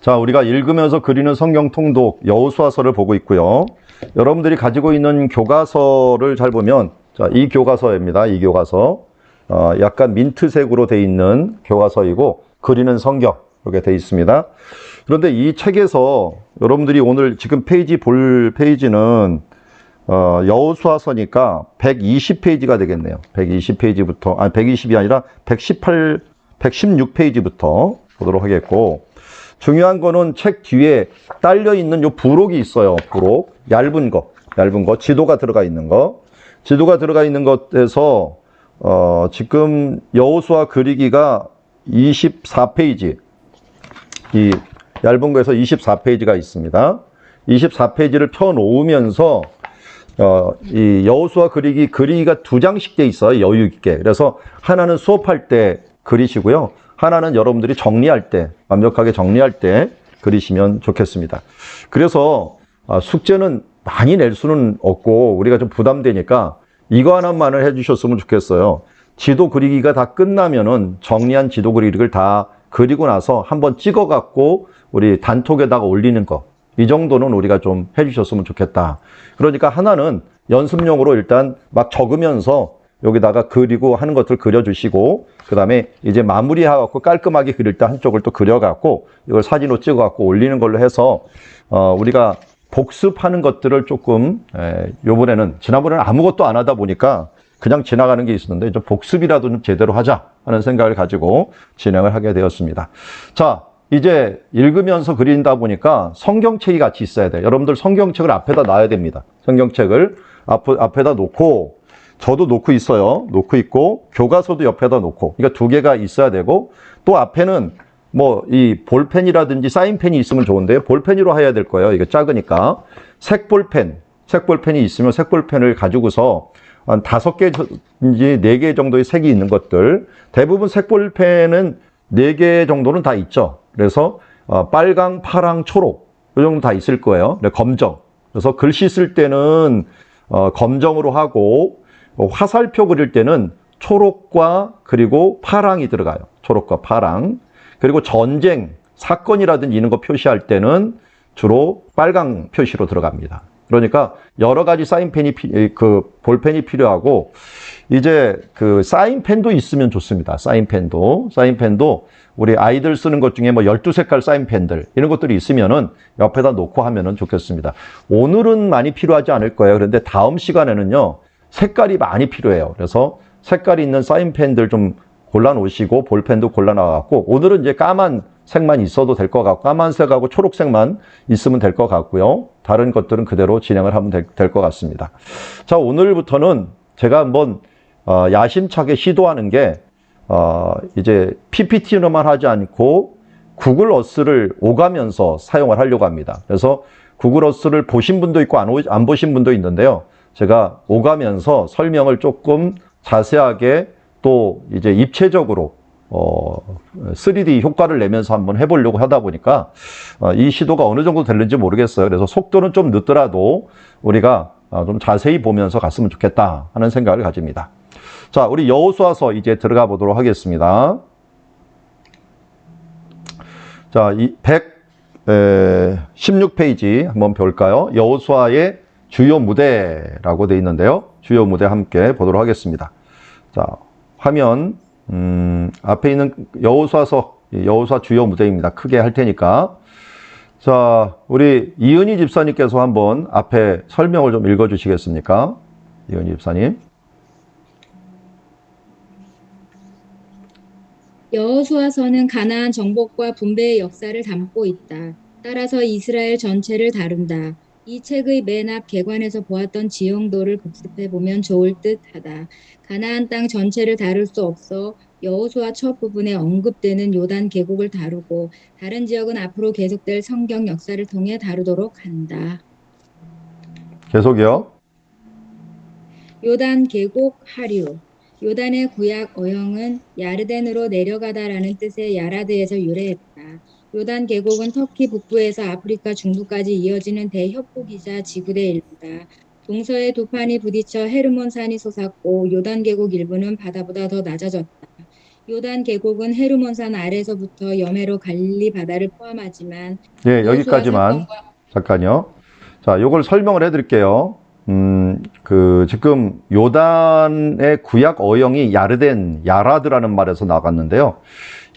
자, 우리가 읽으면서 그리는 성경 통독 여호수아서를 보고 있고요. 여러분들이 가지고 있는 교과서를 잘 보면, 자, 이 교과서입니다. 이 교과서. 약간 민트색으로 되어 있는 교과서이고, 그리는 성경, 이렇게 되어 있습니다. 그런데 이 책에서 여러분들이 오늘 지금 페이지 볼 페이지는, 여호수아서니까 120페이지가 되겠네요. 120페이지부터, 120이 아니라 118, 116페이지부터 보도록 하겠고, 중요한 거는 책 뒤에 딸려 있는 요 부록이 있어요. 부록. 얇은 거. 지도가 들어가 있는 거. 지도가 들어가 있는 것에서, 지금 여호수아 그리기가 24페이지. 이 얇은 거에서 24페이지가 있습니다. 24페이지를 펴 놓으면서, 이 여호수아 그리기가 두 장씩 돼 있어요. 여유 있게. 그래서 하나는 수업할 때 그리시고요. 하나는 여러분들이 정리할 때, 완벽하게 정리할 때 그리시면 좋겠습니다. 그래서 숙제는 많이 낼 수는 없고 우리가 좀 부담되니까 이거 하나만을 해주셨으면 좋겠어요. 지도 그리기가 다 끝나면은 정리한 지도 그리기를 다 그리고 나서 한번 찍어갖고 우리 단톡에다가 올리는 거. 이 정도는 우리가 좀 해주셨으면 좋겠다. 그러니까 하나는 연습용으로 일단 막 적으면서 여기다가 그리고 하는 것들 그려주시고, 그 다음에 이제 마무리하고 깔끔하게 그릴 때 한쪽을 또 그려갖고 이걸 사진으로 찍어갖고 올리는 걸로 해서, 우리가 복습하는 것들을 조금, 요번에는, 지난번에는 아무것도 안 하다 보니까 그냥 지나가는 게 있었는데, 좀 복습이라도 좀 제대로 하자 하는 생각을 가지고 진행을 하게 되었습니다. 자, 이제 읽으면서 그린다 보니까 성경책이 같이 있어야 돼요. 여러분들 성경책을 앞에다 놔야 됩니다. 성경책을 앞에다 놓고, 저도 놓고 있어요. 놓고 있고, 교과서도 옆에다 놓고. 그러니까 두 개가 있어야 되고, 또 앞에는 뭐 이 볼펜이라든지 사인펜이 있으면 좋은데요. 볼펜으로 해야 될 거예요. 이게 작으니까. 색볼펜이 있으면 색볼펜을 가지고서 한 5개인지 4개 정도의 색이 있는 것들. 대부분 색볼펜은 4개 정도는 다 있죠. 그래서 빨강, 파랑, 초록 이 정도 다 있을 거예요. 검정. 그래서 글씨 쓸 때는 검정으로 하고, 화살표 그릴 때는 초록과 그리고 파랑이 들어가요. 초록과 파랑. 그리고 전쟁, 사건이라든지 이런 거 표시할 때는 주로 빨강 표시로 들어갑니다. 그러니까 여러 가지 볼펜이 필요하고, 이제 그 사인펜도 있으면 좋습니다. 사인펜도 우리 아이들 쓰는 것 중에 뭐 12색깔 사인펜들 이런 것들이 있으면은 옆에다 놓고 하면은 좋겠습니다. 오늘은 많이 필요하지 않을 거예요. 그런데 다음 시간에는요, 색깔이 많이 필요해요. 그래서 색깔이 있는 사인펜들 좀 골라 놓으시고, 볼펜도 골라 나와갖고, 오늘은 이제 까만 색만 있어도 될 것 같고, 까만색하고 초록색만 있으면 될 것 같고요. 다른 것들은 그대로 진행을 하면 될 것 같습니다. 자, 오늘부터는 제가 한번 야심차게 시도하는 게, 이제 PPT로만 하지 않고 구글 어스를 오가면서 사용을 하려고 합니다. 그래서 구글 어스를 보신 분도 있고 안 보신 분도 있는데요. 제가 오가면서 설명을 조금 자세하게 또 이제 입체적으로 3D 효과를 내면서 한번 해보려고 하다 보니까 이 시도가 어느 정도 될는지 모르겠어요. 그래서 속도는 좀 늦더라도 우리가 좀 자세히 보면서 갔으면 좋겠다 하는 생각을 가집니다. 자, 우리 여호수아서 이제 들어가 보도록 하겠습니다. 자, 이 116페이지 한번 볼까요? 여호수아의 주요 무대라고 되어 있는데요. 주요 무대 함께 보도록 하겠습니다. 자, 화면 앞에 있는 여호수아 주요 무대입니다. 크게 할 테니까. 자, 우리 이은희 집사님께서 한번 앞에 설명을 좀 읽어 주시겠습니까? 이은희 집사님. 여호수아서는 가나안 정복과 분배의 역사를 담고 있다. 따라서 이스라엘 전체를 다룬다. 이 책의 맨 앞 개관에서 보았던 지형도를 복습해 보면 좋을 듯하다. 가나안 땅 전체를 다룰 수 없어 여호수아 첫 부분에 언급되는 요단 계곡을 다루고, 다른 지역은 앞으로 계속될 성경 역사를 통해 다루도록 한다. 계속이요. 요단 계곡 하류. 요단의 구약 어형은 야르덴으로 내려가다라는 뜻의 야라드에서 유래했다. 요단 계곡은 터키 북부에서 아프리카 중부까지 이어지는 대협곡이자 지구대 일부다. 동서의 두 판이 부딪혀 헤르몬산이 솟았고, 요단 계곡 일부는 바다보다 더 낮아졌다. 요단 계곡은 헤르몬산 아래서부터 여매로 갈릴리 바다를 포함하지만 예, 여호수아 여기까지만. 사건과 잠깐요. 자, 요걸 설명을 해드릴게요. 지금 요단의 구약 어용이 야르덴, 야라드라는 말에서 나갔는데요.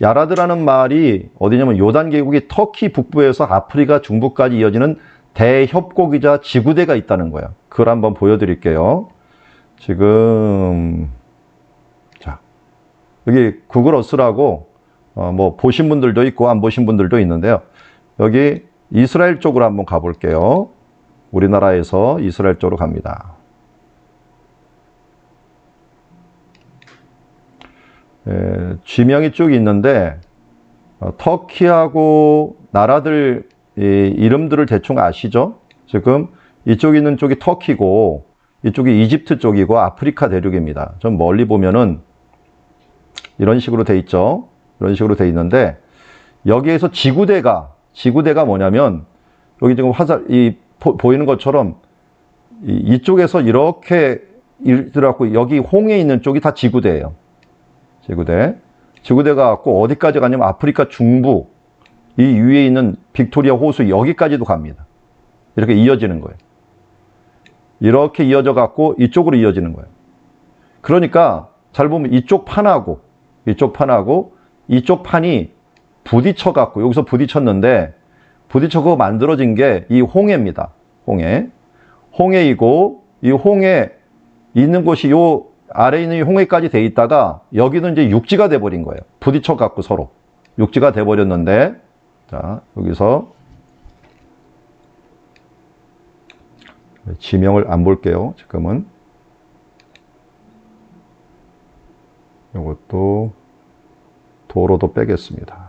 야라드라는 말이 어디냐면 요단 계곡이 터키 북부에서 아프리카 중부까지 이어지는 대협곡이자 지구대가 있다는 거예요. 그걸 한번 보여드릴게요. 지금 자, 여기 구글 어스라고 뭐 보신 분들도 있고 안 보신 분들도 있는데요. 여기 이스라엘 쪽으로 한번 가볼게요. 우리나라에서 이스라엘 쪽으로 갑니다. 지명이 쭉 있는데 터키하고 나라들 이름들을 대충 아시죠? 지금 이쪽 있는 쪽이 터키고 이쪽이 이집트 쪽이고 아프리카 대륙입니다. 좀 멀리 보면은 이런 식으로 돼 있죠. 이런 식으로 돼 있는데 여기에서 지구대가 뭐냐면 여기 지금 보이는 것처럼 이쪽에서 이렇게 들어갔고 여기 홍해 있는 쪽이 다 지구대예요. 지구대가 갖고 어디까지 가냐면 아프리카 중부 이 위에 있는 빅토리아 호수 여기까지도 갑니다. 이렇게 이어지는 거예요. 이렇게 이어져 갖고 이쪽으로 이어지는 거예요. 그러니까 잘 보면 이쪽 판하고 이쪽 판이 부딪혀 갖고 여기서 부딪혔는데 부딪혀서 만들어진 게 이 홍해입니다. 홍해이고 이 홍해 있는 곳이 요 아래에 있는 홍해까지 돼 있다가 여기는 이제 육지가 돼 버린 거예요. 부딪혀 갖고 서로 육지가 돼 버렸는데 자, 여기서 지명을 안 볼게요. 지금은 이것도 도로도 빼겠습니다.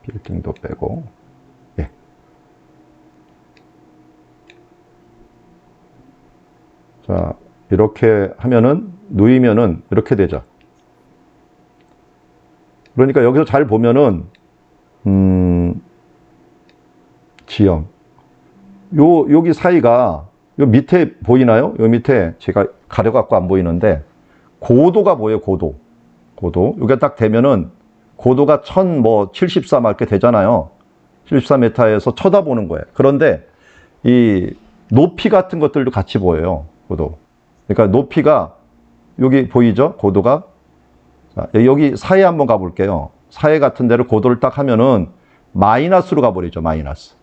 빌딩도 빼고 예. 자, 이렇게 하면은 누이면은 이렇게 되죠. 그러니까 여기서 잘 보면은 지형 여기 사이가 요 밑에 보이나요? 요 밑에 제가 가려갖고 안 보이는데 고도가 보여요. 고도 여기가 딱 되면은 고도가 1074 막 이렇게 되잖아요. 74m에서 쳐다보는 거예요. 그런데 이 높이 같은 것들도 같이 보여요. 고도. 그러니까 높이가 여기 보이죠? 고도가. 자, 여기 사해 한번 가볼게요. 사해 같은 데를 고도를 딱 하면은 마이너스로 가버리죠. 마이너스.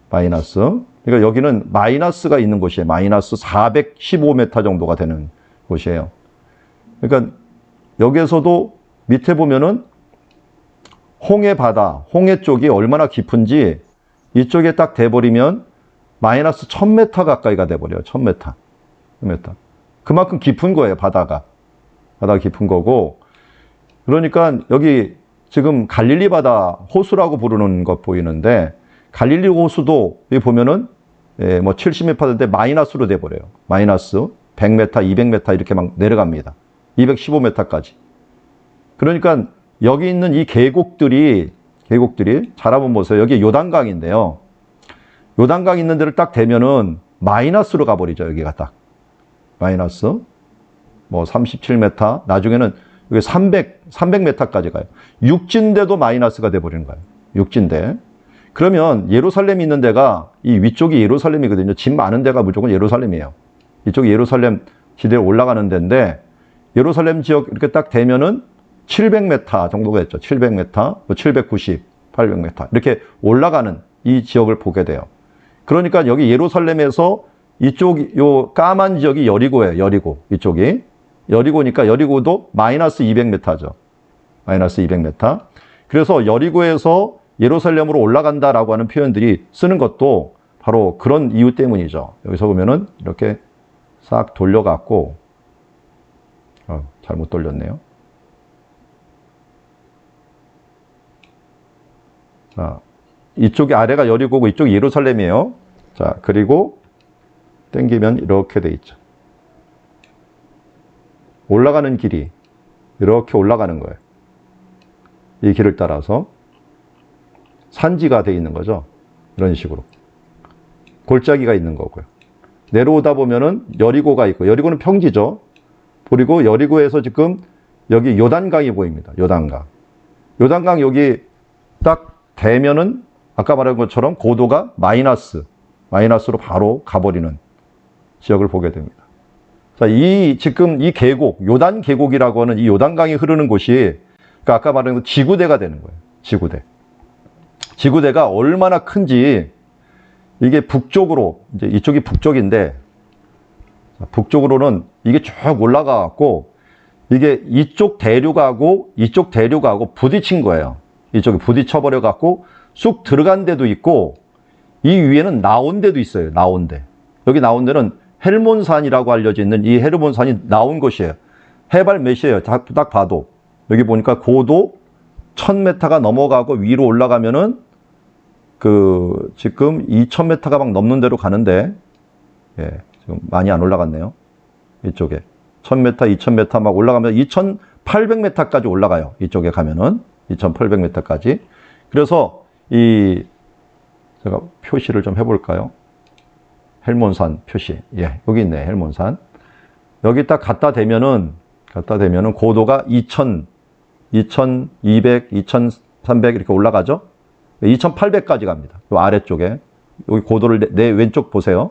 그러니까 여기는 마이너스가 있는 곳이에요. 마이너스 415m 정도가 되는 곳이에요. 그러니까 여기에서도 밑에 보면은 홍해 바다, 홍해 쪽이 얼마나 깊은지 이쪽에 딱 돼버리면 마이너스 1000m 가까이가 돼버려요. 1000m. 그만큼 깊은 거예요. 바다가 깊은 거고. 그러니까 여기 지금 갈릴리 바다 호수라고 부르는 것 보이는데 갈릴리 호수도 여기 보면은 뭐 70m인데 마이너스로 돼버려요. 마이너스 100m, 200m 이렇게 막 내려갑니다. 215m까지. 그러니까 여기 있는 이 계곡들이 잘 한번 보세요. 여기 요단강인데요. 요단강 있는 데를 딱 대면은 마이너스로 가버리죠. 여기가 딱. 마이너스 뭐 37m, 나중에는 여기 300m까지 가요. 육지인데도 마이너스가 돼버리는 거예요. 육지인데. 그러면 예루살렘 있는 데가 이 위쪽이 예루살렘이거든요. 집 많은 데가 무조건 예루살렘이에요. 이쪽이 예루살렘 지대로 올라가는 데인데 예루살렘 지역 이렇게 딱 되면은 700m 정도가 됐죠. 700m, 790, 800m 이렇게 올라가는 이 지역을 보게 돼요. 그러니까 여기 예루살렘에서 이쪽 요 까만 지역이 여리고예요. 여리고 이쪽이 여리고니까 여리고도 마이너스 200m죠. 마이너스 200m. 그래서 여리고에서 예루살렘으로 올라간다라고 하는 표현들이 쓰는 것도 바로 그런 이유 때문이죠. 여기서 보면은 이렇게 싹 돌려갖고 잘못 돌렸네요. 자, 이쪽이 아래가 여리고고 이쪽이 예루살렘이에요. 자, 그리고 땡기면 이렇게 돼 있죠. 올라가는 길이 이렇게 올라가는 거예요. 이 길을 따라서 산지가 돼 있는 거죠. 이런 식으로 골짜기가 있는 거고요. 내려오다 보면은 여리고가 있고 여리고는 평지죠. 그리고 여리고에서 지금 여기 요단강이 보입니다. 요단강. 요단강 여기 딱 대면은 아까 말한 것처럼 고도가 마이너스로 바로 가버리는 지역을 보게 됩니다. 자, 지금 이 계곡, 요단 계곡이라고 하는 이 요단강이 흐르는 곳이, 그러니까 아까 말한 지구대가 되는 거예요. 지구대. 지구대가 얼마나 큰지, 이게 북쪽으로, 이제 이쪽이 북쪽인데, 북쪽으로는 이게 쭉 올라가 갖고, 이게 이쪽 대륙하고 부딪힌 거예요. 이쪽에 부딪혀버려 갖고, 쑥 들어간 데도 있고, 이 위에는 나온 데도 있어요. 나온 데. 여기 나온 데는 헬몬산이라고 알려져 있는 이 헬몬산이 나온 곳이에요. 해발 몇이에요? 딱 봐도. 여기 보니까 고도 1000m가 넘어가고 위로 올라가면은 지금 2000m가 막 넘는 데로 가는데, 예, 지금 많이 안 올라갔네요. 이쪽에. 1000m, 2000m 막 올라가면 2800m까지 올라가요. 이쪽에 가면은. 2800m까지. 그래서 제가 표시를 좀 해볼까요? 헬몬산 표시. 예, 여기 있네, 헬몬산. 여기 딱 갖다 대면은 고도가 2200, 2300 이렇게 올라가죠? 2800까지 갑니다. 요 아래쪽에. 여기 고도를 내 왼쪽 보세요.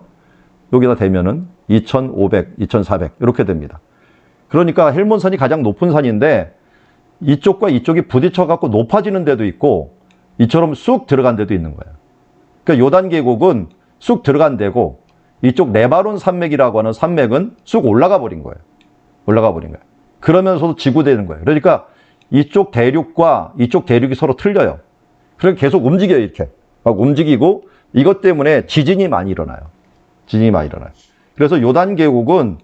여기다 대면은 2500, 2400 이렇게 됩니다. 그러니까 헬몬산이 가장 높은 산인데 이쪽과 이쪽이 부딪혀갖고 높아지는 데도 있고 이처럼 쑥 들어간 데도 있는 거예요. 그러니까 요단 계곡은 쑥 들어간 데고 이쪽 네바론 산맥이라고 하는 산맥은 쑥 올라가 버린 거예요. 그러면서도 지구되는 거예요. 그러니까 이쪽 대륙과 이쪽 대륙이 서로 틀려요. 그래서 계속 움직여요. 이렇게 막 움직이고 이것 때문에 지진이 많이 일어나요. 그래서 요단 계곡은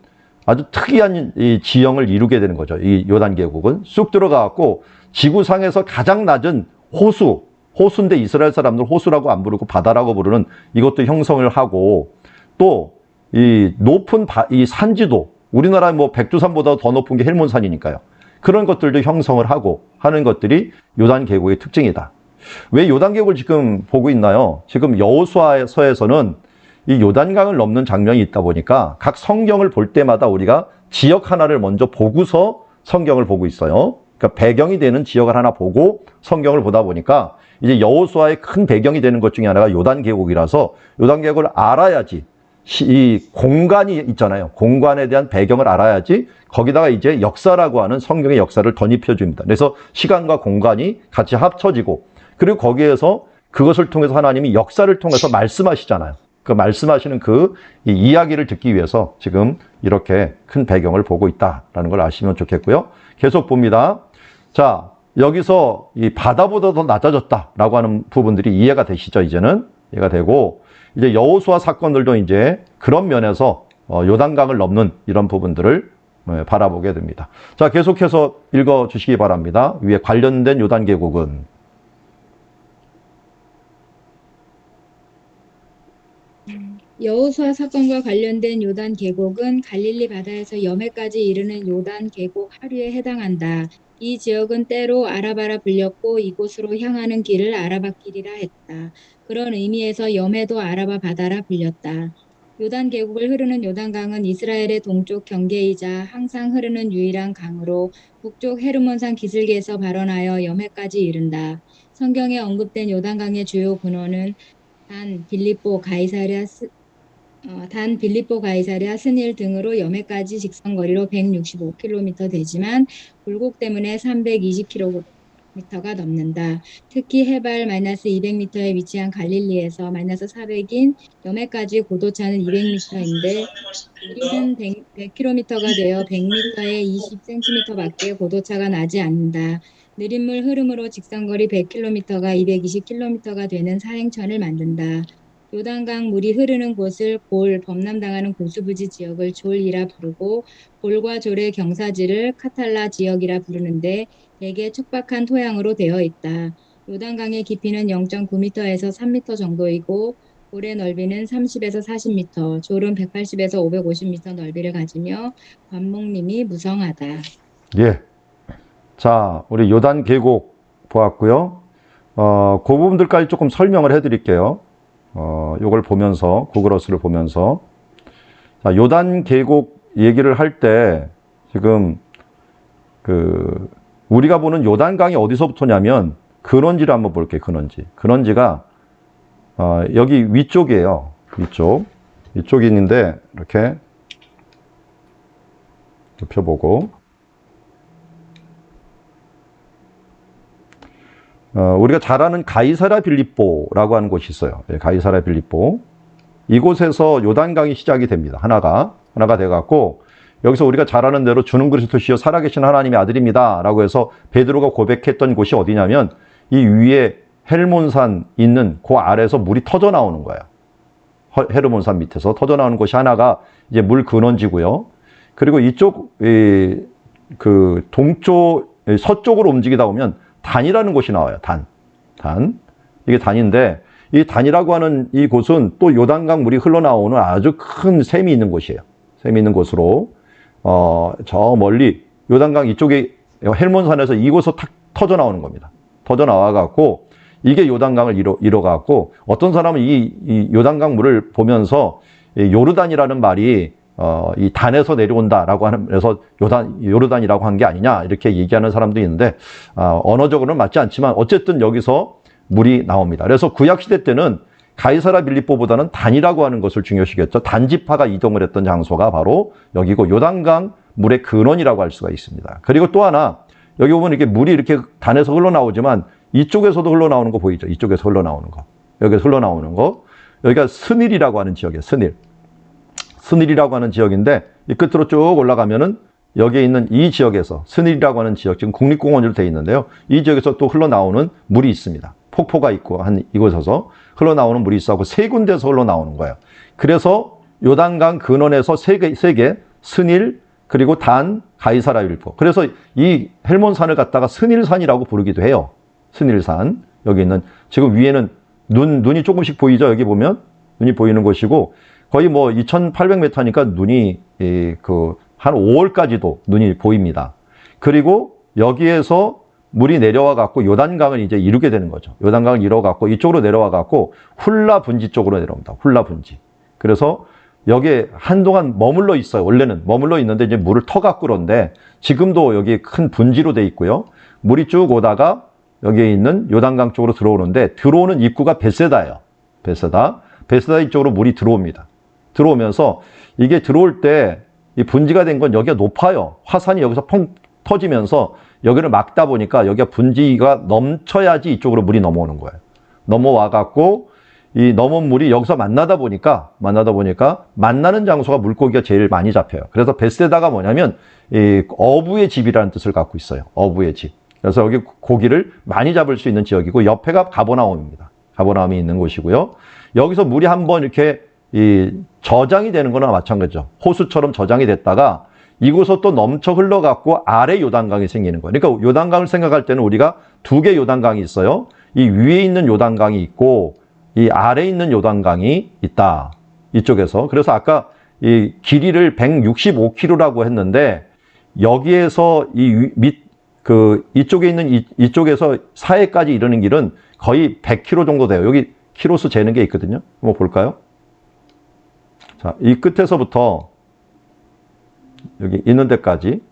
아주 특이한 이 지형을 이루게 되는 거죠. 이 요단 계곡은 쑥 들어가갖고 지구상에서 가장 낮은 호수인데 이스라엘 사람들 호수라고 안 부르고 바다라고 부르는 이것도 형성을 하고 또 이 높은 이 산지도 우리나라 뭐 백두산보다 더 높은 게 헬몬산이니까요. 그런 것들도 형성을 하고 하는 것들이 요단 계곡의 특징이다. 왜 요단 계곡을 지금 보고 있나요? 지금 여호수아서에서는 이 요단강을 넘는 장면이 있다 보니까 각 성경을 볼 때마다 우리가 지역 하나를 먼저 보고서 성경을 보고 있어요. 그러니까 배경이 되는 지역을 하나 보고 성경을 보다 보니까 이제 여호수아의 큰 배경이 되는 것 중에 하나가 요단 계곡이라서 요단 계곡을 알아야지 이 공간이 있잖아요. 공간에 대한 배경을 알아야지 거기다가 이제 역사라고 하는 성경의 역사를 덧입혀 줍니다. 그래서 시간과 공간이 같이 합쳐지고 그리고 거기에서 그것을 통해서 하나님이 역사를 통해서 말씀하시잖아요. 그 말씀하시는 이 이야기를 듣기 위해서 지금 이렇게 큰 배경을 보고 있다라는 걸 아시면 좋겠고요. 계속 봅니다. 자, 여기서 이 바다보다 더 낮아졌다라고 하는 부분들이 이해가 되시죠? 이제는 이해가 되고 이제 여호수아 사건들도 이제 그런 면에서 요단강을 넘는 이런 부분들을 바라보게 됩니다. 자, 계속해서 읽어 주시기 바랍니다. 위에 관련된 요단 계곡은 여호수아 사건과 관련된 요단 계곡은 갈릴리 바다에서 여매까지 이르는 요단 계곡 하류에 해당한다. 이 지역은 때로 아라바라 불렸고 이곳으로 향하는 길을 아라바길이라 했다. 그런 의미에서 여매도 아라바 바다라 불렸다. 요단 계곡을 흐르는 요단강은 이스라엘의 동쪽 경계이자 항상 흐르는 유일한 강으로 북쪽 헤르몬산 기슭에서 발원하여 여매까지 이른다. 성경에 언급된 요단강의 주요 근원은 단 빌립보 가이사랴 스닐 등으로 여매까지 직선거리로 165km 되지만 굴곡 때문에 320km가 넘는다. 특히 해발 -200m에 위치한 갈릴리에서 -400인 여매까지 고도차는 200m인데 우리는 100km가 되어 100m에 20cm밖에 고도차가 나지 않는다. 느린 물 흐름으로 직선거리 100km가 220km가 되는 사행천을 만든다. 요단강 물이 흐르는 곳을 범람당하는 고수부지 지역을 졸이라 부르고 볼과 졸의 경사지를 카탈라 지역이라 부르는데 대개 척박한 토양으로 되어 있다. 요단강의 깊이는 0.9m에서 3m 정도이고 볼의 넓이는 30에서 40m, 졸은 180에서 550m 넓이를 가지며 관목림이 무성하다. 예. 자, 우리 요단 계곡 보았고요. 그 부분들까지 조금 설명을 해드릴게요. 요걸 보면서, 구글어스를 보면서. 자, 요단 계곡 얘기를 할 때, 지금 우리가 보는 요단강이 어디서부터냐면 근원지를 한번 볼게요. 근원지가 여기 위쪽이에요. 위쪽이 있는데 이렇게 좁혀보고 우리가 잘 아는 가이사랴 빌립보라고 하는 곳이 있어요. 가이사랴 빌립보. 이곳에서 요단강이 시작이 됩니다. 하나가 돼갖고 여기서 우리가 잘 아는 대로 주는 그리스도시여 살아계신 하나님의 아들입니다 라고 해서 베드로가 고백했던 곳이 어디냐면 이 위에 헬몬산 있는 그 아래에서 물이 터져 나오는 거예요. 헤르몬산 밑에서 터져 나오는 곳이 하나가 이제 물 근원지고요. 그리고 이쪽 서쪽으로 움직이다 보면 단이라는 곳이 나와요. 단. 이게 단인데 이 단이라고 하는 이 곳은 또 요단강 물이 흘러나오는 아주 큰 샘이 있는 곳이에요. 샘이 있는 곳으로 저 멀리 요단강 이쪽에 헬몬산에서 이곳에서 탁 터져 나오는 겁니다. 터져 나와 갖고 이게 요단강을 이뤄 갖고 어떤 사람은 이 요단강 물을 보면서 요르단이라는 말이 이 단에서 내려온다라고 하면서 요르단이라고 한 게 아니냐 이렇게 얘기하는 사람도 있는데 언어적으로는 맞지 않지만 어쨌든 여기서 물이 나옵니다. 그래서 구약 시대 때는 가이사랴 빌립보보다는 단이라고 하는 것을 중요시했죠. 단지파가 이동을 했던 장소가 바로 여기고 요단강 물의 근원이라고 할 수가 있습니다. 그리고 또 하나 여기 보면 이렇게 물이 이렇게 단에서 흘러나오지만 이쪽에서도 흘러나오는 거 보이죠? 이쪽에서 흘러나오는 거. 여기서 흘러나오는 거. 여기가 스닐이라고 하는 지역이에요. 스닐이라고 하는 지역인데 이 끝으로 쭉 올라가면은 여기에 있는 이 지역에서 스닐이라고 하는 지역, 지금 국립공원으로 되어 있는데요. 이 지역에서 또 흘러나오는 물이 있습니다. 폭포가 있고 한 이곳에서 흘러나오는 물이 있어서 세 군데에서 흘러나오는 거예요. 그래서 요단강 근원에서 세 개, 스닐, 그리고 단, 가이사랴 빌립보. 그래서 이 헬몬산을 갖다가 스닐산이라고 부르기도 해요. 스닐산. 여기 있는, 지금 위에는 눈이 조금씩 보이죠? 여기 보면 눈이 보이는 곳이고 거의 뭐 2800m니까 눈이 한 5월까지도 눈이 보입니다. 그리고 여기에서 물이 내려와 갖고 요단강을 이제 이루게 되는 거죠. 요단강을 이루어 갖고 이쪽으로 내려와 갖고 훌라 분지 쪽으로 내려옵니다. 훌라 분지. 그래서 여기에 한동안 머물러 있어요. 원래는 머물러 있는데 이제 물을 터갖고 그런데 지금도 여기 큰 분지로 돼 있고요. 물이 쭉 오다가 여기에 있는 요단강 쪽으로 들어오는데 들어오는 입구가 베세다예요. 베세다 이쪽으로 물이 들어옵니다. 들어오면서 이게 들어올 때 이 분지가 된 건 여기가 높아요. 화산이 여기서 펑 터지면서 여기를 막다 보니까 여기가 분지가 넘쳐야지 이쪽으로 물이 넘어오는 거예요. 넘어와 갖고 이 넘은 물이 여기서 만나다 보니까 만나는 장소가 물고기가 제일 많이 잡혀요. 그래서 베세다가 뭐냐면 이 어부의 집이라는 뜻을 갖고 있어요. 어부의 집. 그래서 여기 고기를 많이 잡을 수 있는 지역이고 옆에가 가버나움입니다. 가버나움이 있는 곳이고요. 여기서 물이 한번 이렇게 저장이 되는 거나 마찬가지죠. 호수처럼 저장이 됐다가 이곳에서 또 넘쳐 흘러갖고 아래 요단강이 생기는 거예요. 그러니까 요단강을 생각할 때는 우리가 두 개 요단강이 있어요. 이 위에 있는 요단강이 있고 이 아래에 있는 요단강이 있다. 이쪽에서. 그래서 아까 이 길이를 165km라고 했는데 여기에서 이쪽에 있는 이쪽에서 사해까지 이르는 길은 거의 100km 정도 돼요. 여기 키로수 재는 게 있거든요. 한번 볼까요? 자, 이 끝에서부터 여기 있는 데까지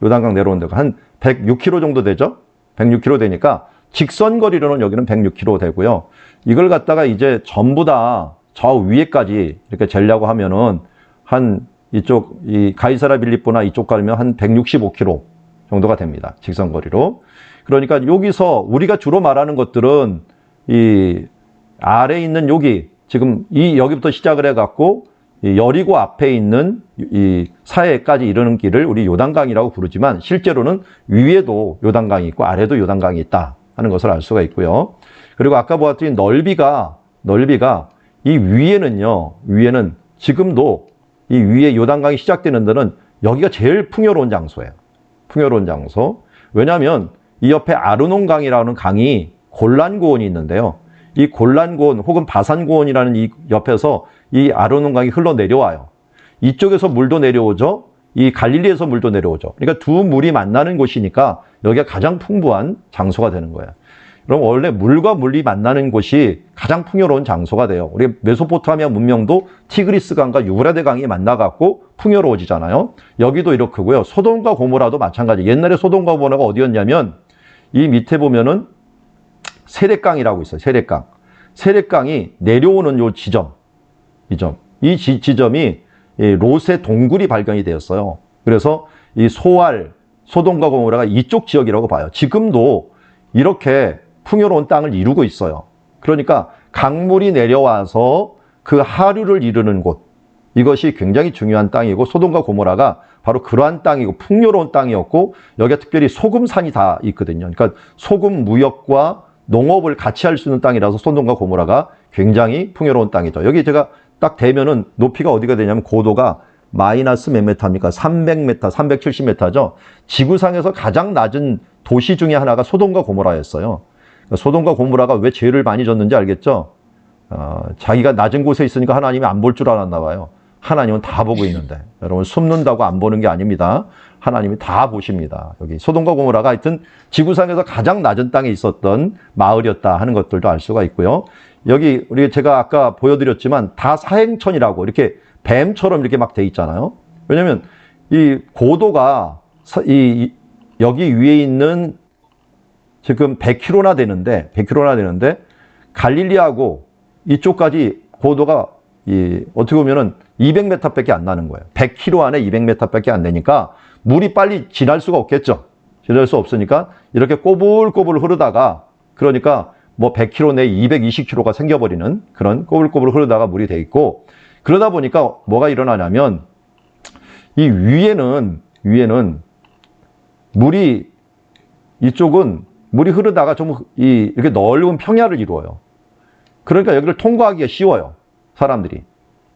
요단강 내려온 데가 한 106km 정도 되죠? 106km 되니까 직선 거리로는 여기는 106km 되고요. 이걸 갖다가 이제 전부 다 저 위에까지 이렇게 재려고 하면은 한 이쪽 이 가이사랴 빌립보나 이쪽 가면 한 165km 정도가 됩니다. 직선 거리로. 그러니까 여기서 우리가 주로 말하는 것들은 이 아래에 있는 여기 지금 여기부터 시작을 해갖고 여리고 앞에 있는 이 사해까지 이르는 길을 우리 요단강이라고 부르지만 실제로는 위에도 요단강이 있고 아래도 요단강이 있다 하는 것을 알 수가 있고요. 그리고 아까 보았더니 넓이가 이 위에는 지금도 이 위에 요단강이 시작되는 데는 여기가 제일 풍요로운 장소예요. 풍요로운 장소. 왜냐하면 이 옆에 아르논강이라는 강이 골란고원이 있는데요. 이 골란고원 혹은 바산고원이라는 이 옆에서 이 아르논강이 흘러내려와요. 이쪽에서 물도 내려오죠. 이 갈릴리에서 물도 내려오죠. 그러니까 두 물이 만나는 곳이니까 여기가 가장 풍부한 장소가 되는 거예요. 그럼 원래 물과 물이 만나는 곳이 가장 풍요로운 장소가 돼요. 우리 메소포타미아 문명도 티그리스 강과 유브라데 강이 만나갖고 풍요로워지잖아요. 여기도 이렇고요. 소돔과 고모라도 마찬가지. 옛날에 소돔과 고모라가 어디였냐면 이 밑에 보면은 세렛강이라고 있어요. 세렛강. 세렛강이 내려오는 요 지점, 이 지점이 롯의 동굴이 발견이 되었어요. 그래서 이 소알, 소돔과 고모라가 이쪽 지역이라고 봐요. 지금도 이렇게 풍요로운 땅을 이루고 있어요. 그러니까 강물이 내려와서 그 하류를 이루는 곳, 이것이 굉장히 중요한 땅이고 소돔과 고모라가 바로 그러한 땅이고 풍요로운 땅이었고 여기에 특별히 소금산이 다 있거든요. 그러니까 소금 무역과 농업을 같이 할 수 있는 땅이라서 소돔과 고모라가 굉장히 풍요로운 땅이죠. 여기 제가 딱 대면은 높이가 어디가 되냐면 고도가 마이너스 몇 메타입니까? 300m, 370m죠. 지구상에서 가장 낮은 도시 중에 하나가 소돔과 고모라였어요. 그러니까 소돔과 고모라가 왜 죄를 많이 졌는지 알겠죠? 자기가 낮은 곳에 있으니까 하나님이 안 볼 줄 알았나 봐요. 하나님은 다 보고 있는데. 여러분 숨는다고 안 보는 게 아닙니다. 하나님이 다 보십니다. 여기 소돔과 고모라가 하여튼 지구상에서 가장 낮은 땅에 있었던 마을이었다 하는 것들도 알 수가 있고요. 여기 제가 아까 보여드렸지만 다 사행천이라고 이렇게 뱀처럼 이렇게 막 돼 있잖아요. 왜냐면 이 고도가 여기 위에 있는 지금 100km나 되는데 갈릴리하고 이쪽까지 고도가 어떻게 보면은 200m밖에 안 나는 거예요. 100km 안에 200m밖에 안 되니까 물이 빨리 지날 수가 없겠죠. 지날 수 없으니까 이렇게 꼬불꼬불 흐르다가 그러니까 뭐 100km 내에 220km가 생겨버리는 그런 꼬불꼬불 흐르다가 물이 돼 있고 그러다 보니까 뭐가 일어나냐면 이 위에는 이쪽은 물이 흐르다가 좀 이렇게 넓은 평야를 이루어요. 그러니까 여기를 통과하기가 쉬워요. 사람들이.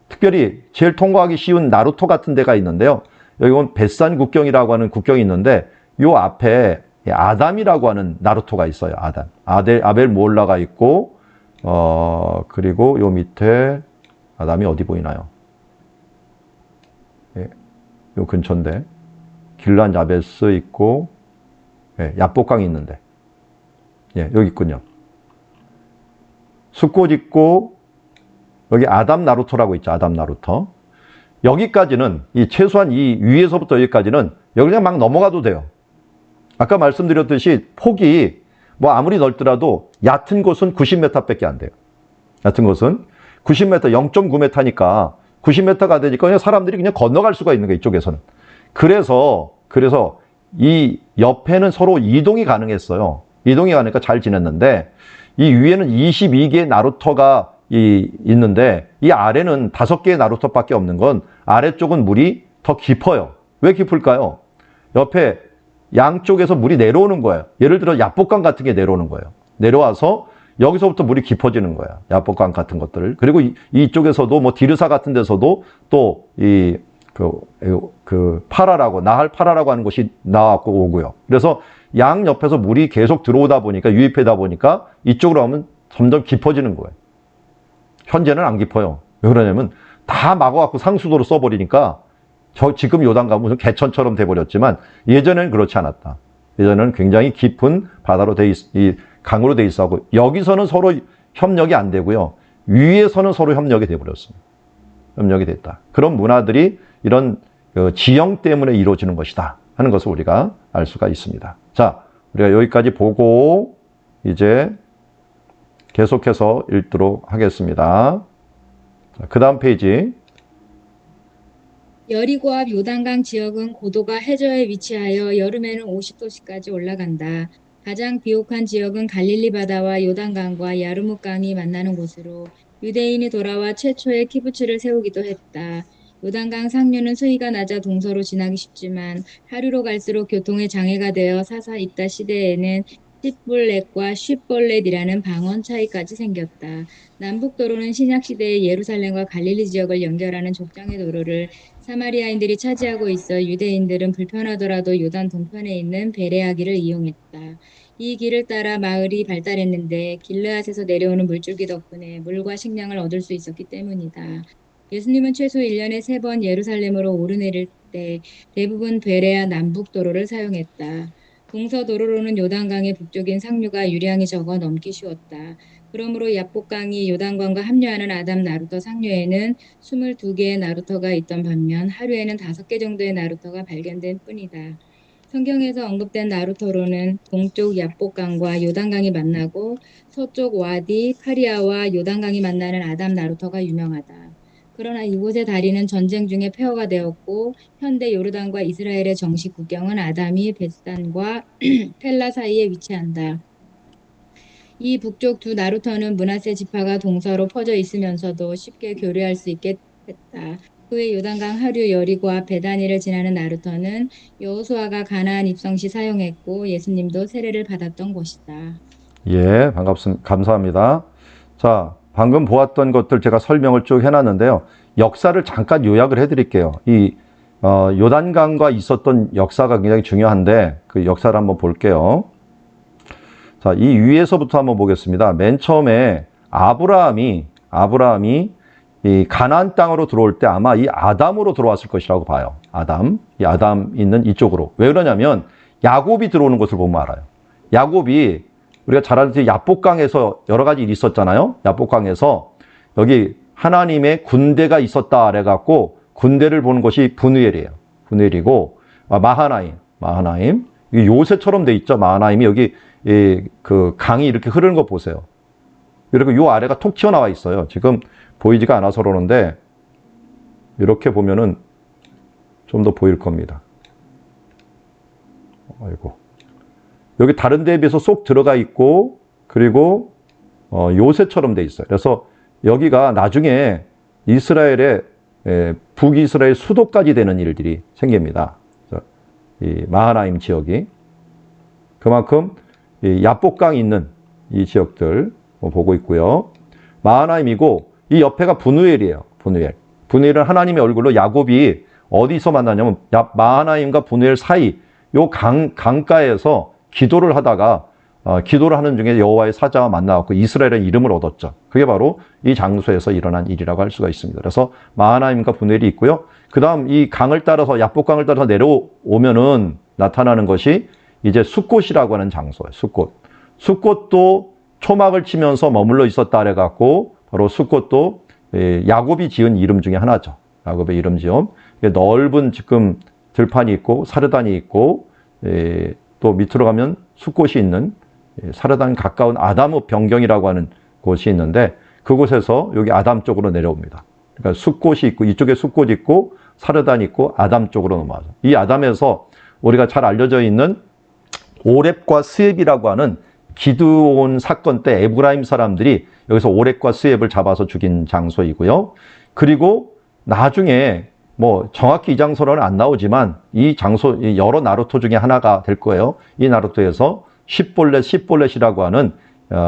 특별히 제일 통과하기 쉬운 나루토 같은 데가 있는데요. 여기 보면 벳산 국경이라고 하는 국경이 있는데 요 앞에 아담이라고 하는 나루토가 있어요. 아벨 모올라가 있고 그리고 요 밑에 아담이 어디 보이나요? 요 근처인데 길란 야베스 있고 야복강이 있는데 여기 있군요. 숲꽃 있고 여기 아담 나루토라고 있죠. 아담 나루토. 여기까지는 최소한 이 위에서부터 여기까지는 여기 그냥 막 넘어가도 돼요. 아까 말씀드렸듯이 폭이 뭐 아무리 넓더라도 얕은 곳은 90m밖에 안 돼요. 얕은 곳은 90m, 0.9m니까 90m가 되니까 그냥 사람들이 그냥 건너갈 수가 있는 거예요. 이쪽에서는. 그래서 이 옆에는 서로 이동이 가능했어요. 이동이 가능하니까 잘 지냈는데 이 위에는 22개의 나루토가 있는데 이 아래는 5개의 나루토밖에 없는 건 아래쪽은 물이 더 깊어요. 왜 깊을까요? 옆에 양쪽에서 물이 내려오는 거예요. 예를 들어 야복강 같은 게 내려오는 거예요. 내려와서 여기서부터 물이 깊어지는 거야. 야복강 같은 것들을. 그리고 이쪽에서도 뭐 디르사 같은 데서도 또 파라라고 나할 파라라고 하는 곳이 나왔고 오고요. 그래서 양 옆에서 물이 계속 들어오다 보니까 유입하다 보니까 이쪽으로 하면 점점 깊어지는 거예요. 현재는 안 깊어요. 왜 그러냐면 다 막아갖고 상수도로 써버리니까 지금 요단강은 무슨 개천처럼 돼버렸지만 예전에는 그렇지 않았다. 예전에는 굉장히 깊은 바다로 강으로 돼 있었고 여기서는 서로 협력이 안 되고요. 위에서는 서로 협력이 돼버렸습니다. 협력이 됐다. 그런 문화들이 이런 지형 때문에 이루어지는 것이다 하는 것을 우리가 알 수가 있습니다. 자, 우리가 여기까지 보고 이제 계속해서 읽도록 하겠습니다. 그 다음 페이지. 여리고 앞 요단강 지역은 고도가 해저에 위치하여 여름에는 50도씨까지 올라간다. 가장 비옥한 지역은 갈릴리 바다와 요단강과 야르묵강이 만나는 곳으로 유대인이 돌아와 최초의 키부츠를 세우기도 했다. 요단강 상류는 수위가 낮아 동서로 지나기 쉽지만 하류로 갈수록 교통에 장애가 되어 사사 입다 시대에는 시볼렛과 쉬볼렛이라는 방언 차이까지 생겼다. 남북도로는 신약시대의 예루살렘과 갈릴리 지역을 연결하는 족장의 도로를 사마리아인들이 차지하고 있어 유대인들은 불편하더라도 요단 동편에 있는 베레아길을 이용했다. 이 길을 따라 마을이 발달했는데 길르앗에서 내려오는 물줄기 덕분에 물과 식량을 얻을 수 있었기 때문이다. 예수님은 최소 1년에 3번 예루살렘으로 오르내릴 때 대부분 베레아 남북도로를 사용했다. 동서도로로는 요단강의 북쪽인 상류가 유량이 적어 넘기 쉬웠다. 그러므로 야복강이 요단강과 합류하는 아담 나루터 상류에는 22개의 나루터가 있던 반면 하류에는 5개 정도의 나루터가 발견된 뿐이다. 성경에서 언급된 나루터로는 동쪽 야복강과 요단강이 만나고 서쪽 와디 카리아와 요단강이 만나는 아담 나루터가 유명하다. 그러나 이곳의 다리는 전쟁 중에 폐허가 되었고 현대 요르단과 이스라엘의 정식 국경은 아담이 벳산과 펠라 사이에 위치한다. 이 북쪽 두 나루터는 므낫세 지파가 동서로 퍼져 있으면서도 쉽게 교류할 수 있게 했다. 그의 요단강 하류 여리고와 베다니를 지나는 나루터는 여호수아가 가나안 입성 시 사용했고 예수님도 세례를 받았던 곳이다. 예, 반갑습니다. 감사합니다. 자, 방금 보았던 것들 제가 설명을 쭉 해놨는데요. 역사를 잠깐 요약을 해드릴게요. 요단강과 있었던 역사가 굉장히 중요한데 그 역사를 한번 볼게요. 자, 이 위에서부터 한번 보겠습니다. 맨 처음에 아브라함이 이 가나안 땅으로 들어올 때 아마 이 아담으로 들어왔을 것이라고 봐요. 이 아담 있는 이쪽으로. 왜 그러냐면 야곱이 들어오는 것을 보면 알아요. 야곱이 우리가 잘 알듯이 야복강에서 여러 가지 일이 있었잖아요. 야복강에서 여기 하나님의 군대가 있었다 그래갖고 군대를 보는 것이 분우엘이에요. 분우엘이고 마하나임. 요새처럼 돼 있죠. 마하나임이 여기 그 강이 이렇게 흐르는 거 보세요. 그리고 요 아래가 톡 튀어나와 있어요. 지금 보이지가 않아서 그러는데 이렇게 보면은 좀 더 보일 겁니다. 아이고. 여기 다른 데에 비해서 쏙 들어가 있고 그리고 요새처럼 돼 있어요. 그래서 여기가 나중에 이스라엘의 북이스라엘 수도까지 되는 일들이 생깁니다. 이 마하나임 지역이 그만큼 이 야복강이 있는 이 지역들 보고 있고요. 마하나임이고 이 옆에가 분우엘이에요. 분우엘은 하나님의 얼굴로 야곱이 어디서 만나냐면 마하나임과 분우엘 사이 요 강가에서 기도를 하다가 기도를 하는 중에 여호와의 사자와 만나갖고 이스라엘의 이름을 얻었죠. 그게 바로 이 장소에서 일어난 일이라고 할 수가 있습니다. 그래서 마하나임과 분우엘이 있고요. 그 다음 이 강을 따라서 야복강을 따라서 내려오면은 나타나는 것이 이제 숫곳이라고 하는 장소예요. 숫곳도 초막을 치면서 머물러 있었다 그래갖고 바로 숫곳도 야곱이 지은 이름 중에 하나죠. 야곱의 이름 지음. 넓은 지금 들판이 있고 사르단이 있고 또 밑으로 가면 숫곳이 있는 사르단 가까운 아담의 변경이라고 하는 곳이 있는데 그곳에서 여기 아담 쪽으로 내려옵니다. 그러니까 숫곳이 있고 이쪽에 숫곳이 있고 사르단이 있고 아담 쪽으로 넘어가죠. 이 아담에서 우리가 잘 알려져 있는 오렙과 스엡이라고 하는 기드온 사건 때 에브라임 사람들이 여기서 오렙과 스엡을 잡아서 죽인 장소이고요. 그리고 나중에 뭐 정확히 이 장소로는 안 나오지만 이 장소 여러 나루토 중에 하나가 될 거예요. 이 나루토에서 십볼렛이라고 하는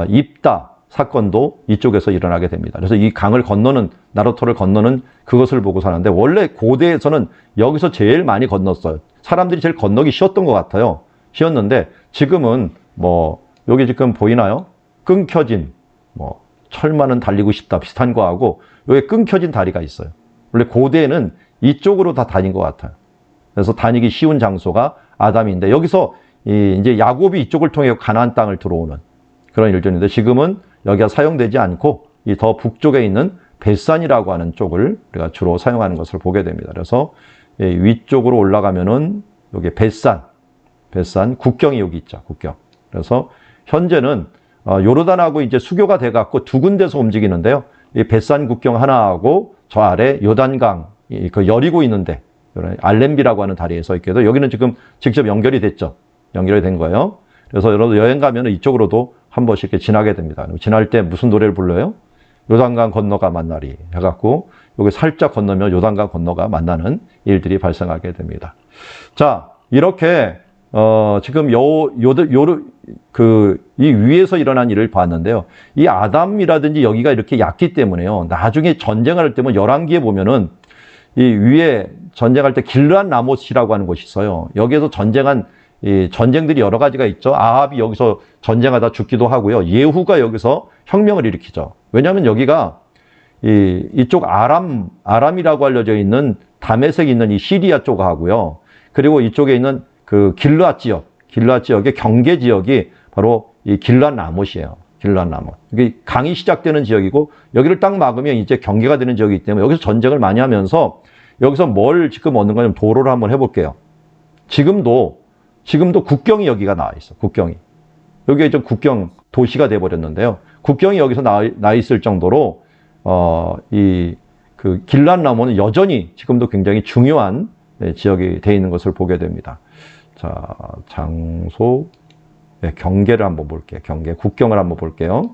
입다 사건도 이쪽에서 일어나게 됩니다. 그래서 이 강을 건너는 나루토를 건너는 그것을 보고 사는데 원래 고대에서는 여기서 제일 많이 건넜어요. 사람들이 제일 건너기 쉬웠던 것 같아요. 쉬웠는데 지금은 뭐 여기 지금 보이나요? 끊겨진 뭐 철만은 달리고 싶다 비슷한 거하고 여기 끊겨진 다리가 있어요. 원래 고대에는 이쪽으로 다 다닌 것 같아요. 그래서 다니기 쉬운 장소가 아담인데 여기서 이제 야곱이 이쪽을 통해 가나안 땅을 들어오는 그런 일들인데 지금은 여기가 사용되지 않고 이 더 북쪽에 있는 벳산이라고 하는 쪽을 우리가 주로 사용하는 것을 보게 됩니다. 그래서 위쪽으로 올라가면은 여기 벳산 국경이 여기 있죠. 국경. 그래서 현재는 요르단하고 이제 수교가 돼 갖고 두 군데서 움직이는데요. 이 벳산 국경 하나하고 저 아래 요단강 그 여리고 있는데 알렘비라고 하는 다리에서 있게도 여기는 지금 직접 연결이 됐죠. 연결이 된 거예요. 그래서 여러분 여행 가면 이쪽으로도 한 번씩 이렇게 지나게 됩니다. 지날 때 무슨 노래를 불러요? 요단강 건너가 만나리 해갖고 여기 살짝 건너면 요단강 건너가 만나는 일들이 발생하게 됩니다. 자, 이렇게 지금 이 위에서 일어난 일을 봤는데요. 이 아담이라든지 여기가 이렇게 얕기 때문에요. 나중에 전쟁할 때면 열왕기에 보면은 이 위에 전쟁할 때 길르앗 라못이라고 하는 곳이 있어요. 여기에서 전쟁한 이 전쟁들이 여러 가지가 있죠. 아합이 여기서 전쟁하다 죽기도 하고요. 예후가 여기서 혁명을 일으키죠. 왜냐하면 여기가 이쪽 아람이라고 알려져 있는 다메섹에 있는 이 시리아 쪽하고요. 그리고 이쪽에 있는 그 길르앗 지역, 길앗 지역의 경계 지역이 바로 이 길앗 라못이에요. 길앗 라못. 이게 강이 시작되는 지역이고 여기를 딱 막으면 이제 경계가 되는 지역이기 때문에 여기서 전쟁을 많이 하면서 여기서 뭘 지금 얻는 거냐면 도로를 한번 해볼게요. 지금도 국경이 여기가 나와 있어. 국경이. 여기에 좀 국경 도시가 돼버렸는데요. 국경이 여기서 나 있을 정도로 그 길앗 라못은 여전히 지금도 굉장히 중요한 지역이 돼 있는 것을 보게 됩니다. 자, 장소, 네, 경계를 한번 볼게요. 경계, 국경을 한번 볼게요.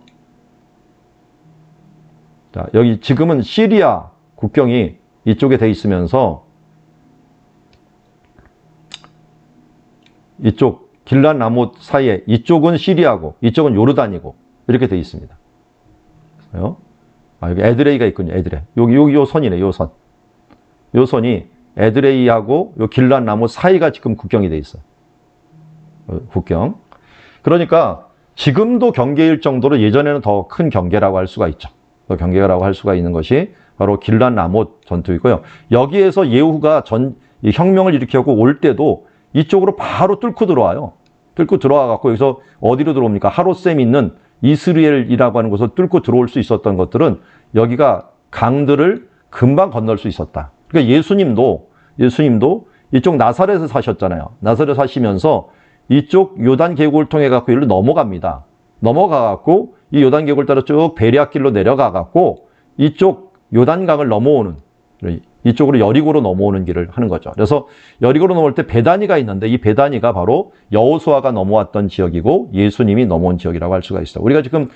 자, 여기 지금은 시리아 국경이 이쪽에 돼 있으면서 이쪽 길앗 라못 사이에 이쪽은 시리아고 이쪽은 요르단이고 이렇게 돼 있습니다. 여기 에드레이가 있군요. 에드레이. 여기 요 선이네. 요 선. 요 선이 에드레이하고 요 길앗 라못 사이가 지금 국경이 돼 있어요. 국경. 그러니까 지금도 경계일 정도로 예전에는 더 큰 경계라고 할 수가 있죠. 더 경계라고 할 수가 있는 것이 바로 길앗 라못 전투이고요. 여기에서 예후가 혁명을 일으키고 올 때도 이쪽으로 바로 뚫고 들어와요. 뚫고 들어와 갖고 여기서 어디로 들어옵니까? 하롯셈 있는 이스라엘이라고 하는 곳을 뚫고 들어올 수 있었던 것들은 여기가 강들을 금방 건널 수 있었다. 그러니까 예수님도 이쪽 나사렛에 사셨잖아요. 나사렛 사시면서 이쪽 요단 계곡을 통해 갖고 여기로 넘어갑니다. 넘어가 갖고 이 요단 계곡을 따라 쭉 베레아길로 내려가 갖고 이쪽 요단강을 넘어오는 이쪽으로 여리고로 넘어오는 길을 하는 거죠. 그래서 여리고로 넘어올 때 베다니가 있는데 이 베다니가 바로 여호수아가 넘어왔던 지역이고 예수님이 넘어온 지역이라고 할 수가 있어요. 우리가 지금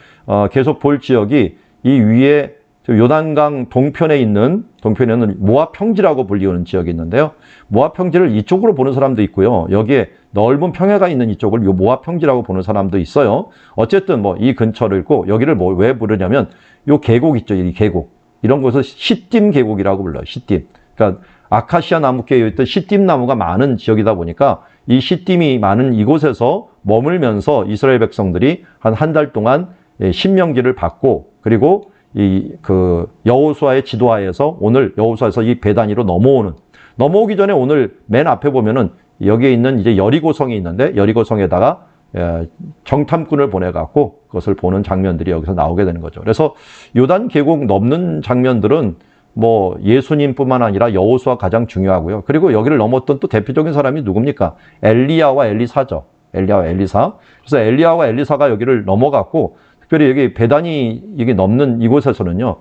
계속 볼 지역이 이 위에 요단강 동편에는 모압 평지라고 불리우는 지역이 있는데요. 모압 평지를 이쪽으로 보는 사람도 있고요. 여기에 넓은 평야가 있는 이쪽을 요 모압 평지라고 보는 사람도 있어요. 어쨌든 뭐 이 근처를 있고 여기를 왜 부르냐면 요 계곡 있죠. 이 계곡. 이런 곳을 시딤 계곡이라고 불러요. 시딤. 그러니까 아카시아 나무께에 있던 시딤 나무가 많은 지역이다 보니까 이 시딤이 많은 이곳에서 머물면서 이스라엘 백성들이 한 달 동안 신명기를 받고 그리고 여호수아의 지도하에서 오늘 여호수아에서 이 베다니로 넘어오기 전에 오늘 맨 앞에 보면은 여기에 있는 이제 여리고성이 있는데 여리고성에다가 정탐꾼을 보내갖고 그것을 보는 장면들이 여기서 나오게 되는 거죠. 그래서 요단 계곡 넘는 장면들은 뭐 예수님뿐만 아니라 여호수아 가장 중요하고요. 그리고 여기를 넘었던 또 대표적인 사람이 누굽니까? 엘리야와 엘리사죠. 엘리야와 엘리사. 그래서 엘리야와 엘리사가 여기를 넘어갔고 특별히 여기 베다니 여기 넘는 이곳에서는요.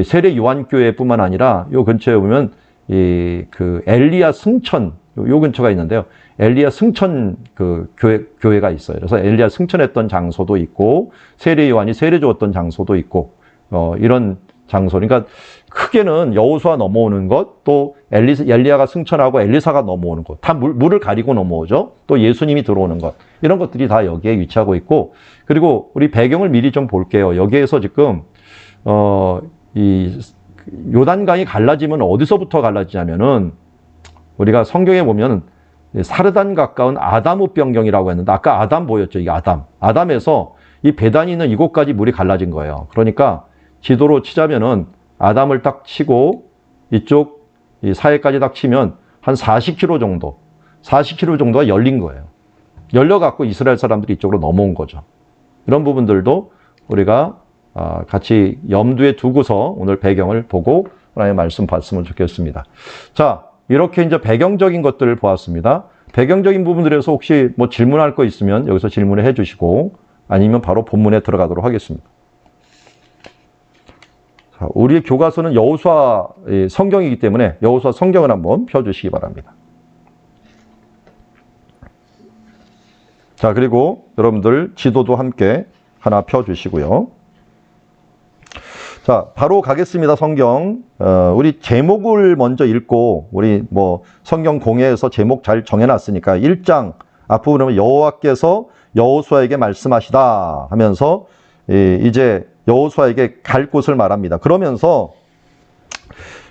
세례 요한교회뿐만 아니라 요 근처에 보면 그 엘리야 승천 요 근처가 있는데요. 엘리야 승천 그 교회가 있어요. 그래서 엘리야 승천했던 장소도 있고 세례 요한이 세례 주었던 장소도 있고 이런 장소. 그러니까 크게는 여호수아 넘어오는 것, 또 엘리야가 승천하고 엘리사가 넘어오는 것, 다 물을 가리고 넘어오죠. 또 예수님이 들어오는 것, 이런 것들이 다 여기에 위치하고 있고, 그리고 우리 배경을 미리 좀 볼게요. 여기에서 지금 이 요단강이 갈라지면 어디서부터 갈라지냐면은 우리가 성경에 보면 사르단 가까운 아담읍 변경이라고 했는데 아까 아담 보였죠. 이게 아담에서 이 베단이 있는 이곳까지 물이 갈라진 거예요. 그러니까 지도로 치자면은 아담을 딱 치고 이쪽 이 사해까지 딱 치면 한 40km 정도가 열린 거예요. 열려갖고 이스라엘 사람들이 이쪽으로 넘어온 거죠. 이런 부분들도 우리가 같이 염두에 두고서 오늘 배경을 보고 하나님의 말씀 봤으면 좋겠습니다. 자, 이렇게 이제 배경적인 것들을 보았습니다. 배경적인 부분들에서 혹시 뭐 질문할 거 있으면 여기서 질문을 해 주시고 아니면 바로 본문에 들어가도록 하겠습니다. 자, 우리의 교과서는 여호수아 성경이기 때문에 여호수아 성경을 한번 펴주시기 바랍니다. 자, 그리고 여러분들 지도도 함께 하나 펴주시고요. 자, 바로 가겠습니다. 성경. 우리 제목을 먼저 읽고 우리 뭐 성경 공예에서 제목 잘 정해놨으니까 1장 앞부분에 보면 여호와께서 여호수아에게 말씀하시다 하면서 이제 여호수아에게 갈 곳을 말합니다. 그러면서